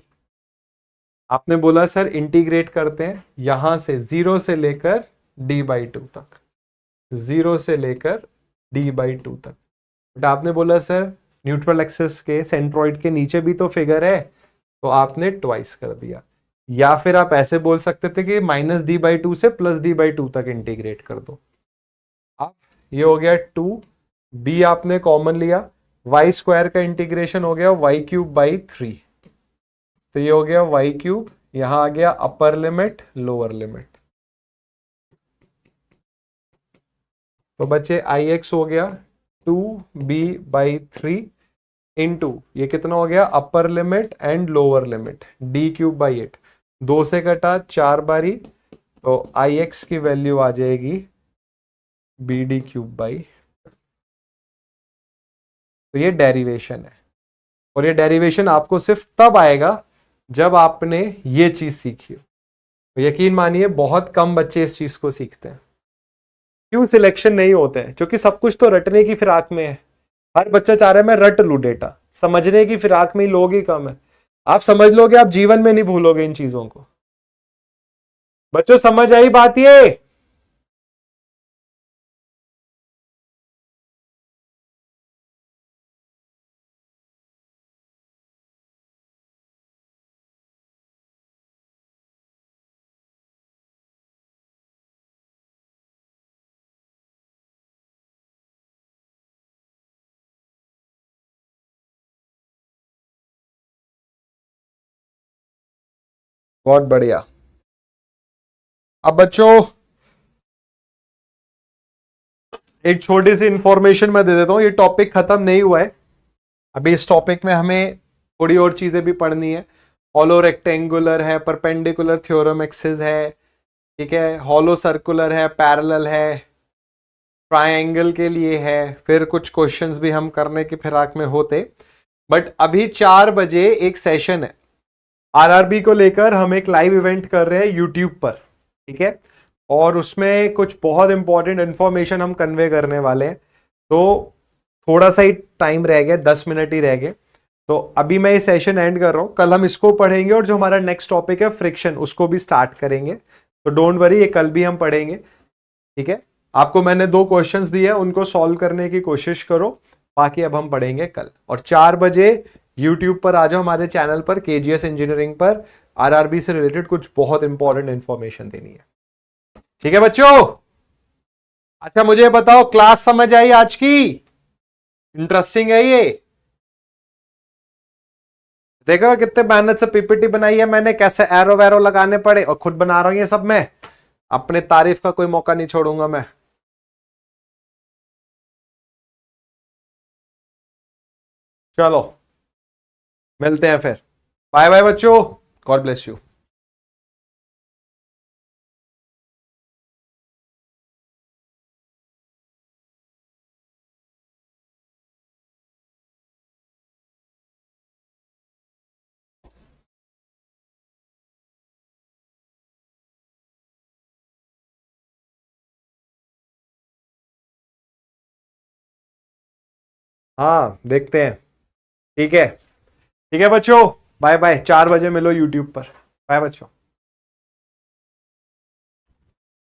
आपने बोला सर इंटीग्रेट करते हैं यहां से 0 से लेकर d/2 तक, 0 से लेकर d/2 तक। बट आपने बोला सर न्यूट्रल एक्सिस के सेंट्रॉइड के नीचे भी तो फिगर है, तो आपने ट्वाइस कर दिया। या फिर आप ऐसे बोल सकते थे कि -d/2 से +d/2 तक इंटीग्रेट कर दो। अब ये हो गया 2, b आपने कॉमन लिया, वाई स्क्वायर का इंटीग्रेशन हो गया y³/3, तो ये हो गया y³, यहां आ गया अपर लिमिट लोअर लिमिट, तो बच्चे ix हो गया 2b/3 इंटू ये कितना हो गया upper limit and lower limit d³/8, 2 से कटा 4 बारी, तो ix की वैल्यू आ जाएगी bd³/। तो ये डेरिवेशन है, और ये डेरिवेशन आपको सिर्फ तब आएगा जब आपने ये चीज सीखी हो। तो यकीन मानिए बहुत कम बच्चे इस चीज को सीखते हैं। क्यों सिलेक्शन नहीं होते हैं? क्योंकि सब कुछ तो रटने की फिराक में है। हर बच्चा चाह रहा है मैं रट लूं डेटा, समझने की फिराक में लोग ही कम है। आप समझ लोगे, आप जीवन में नहीं भूलोगे इन चीजों को। बच्चों समझ आई बात ये? बहुत बढ़िया। अब बच्चों एक छोटी सी इंफॉर्मेशन मैं दे देता हूं, ये टॉपिक खत्म नहीं हुआ है अभी। इस टॉपिक में हमें थोड़ी और चीजें भी पढ़नी है। हॉलो रेक्टेंगुलर है, परपेंडिकुलर थ्योरम एक्सिस है, ठीक है, हॉलो सर्कुलर है, पैरेलल है, ट्रायंगल के लिए है, फिर कुछ क्वेश्चंस भी हम करने की फिराक में होते। बट अभी 4 बजे एक सेशन है आरआरबी को लेकर, हम एक लाइव इवेंट कर रहे हैं यूट्यूब पर, ठीक है, और उसमें कुछ बहुत इंपॉर्टेंट इंफॉर्मेशन हम कन्वे करने वाले हैं। तो थोड़ा सा ही टाइम रह गया, 10 मिनट ही रह गए, तो अभी मैं ये सेशन एंड कर रहा हूं। कल हम इसको पढ़ेंगे और जो हमारा नेक्स्ट टॉपिक है फ्रिक्शन, उसको भी स्टार्ट करेंगे। तो डोंट वरी, ये कल भी हम पढ़ेंगे, ठीक है। आपको मैंने 2 क्वेश्चंस दिए, उनको सॉल्व करने की कोशिश करो, बाकी अब हम पढ़ेंगे कल। और 4 बजे यूट्यूब पर आ जाओ हमारे चैनल पर, केजीएस इंजीनियरिंग पर। आरआरबी से रिलेटेड कुछ बहुत इंपॉर्टेंट इंफॉर्मेशन देनी है, ठीक है बच्चों। अच्छा मुझे बताओ, क्लास समझ आई आज की? इंटरेस्टिंग है ये? देखो कितने मेहनत से पीपीटी बनाई है मैंने, कैसे एरो वैरो लगाने पड़े, और खुद बना रहा हूं ये सब मैं। अपने तारीफ का कोई मौका नहीं छोड़ूंगा मैं। चलो मिलते हैं फिर, बाय बाय बच्चों, गॉड ब्लेस यू। हाँ देखते हैं, ठीक है, ठीक है बच्चों, बाय बाय। 4 बजे मिलो यूट्यूब पर, बाय बच्चों।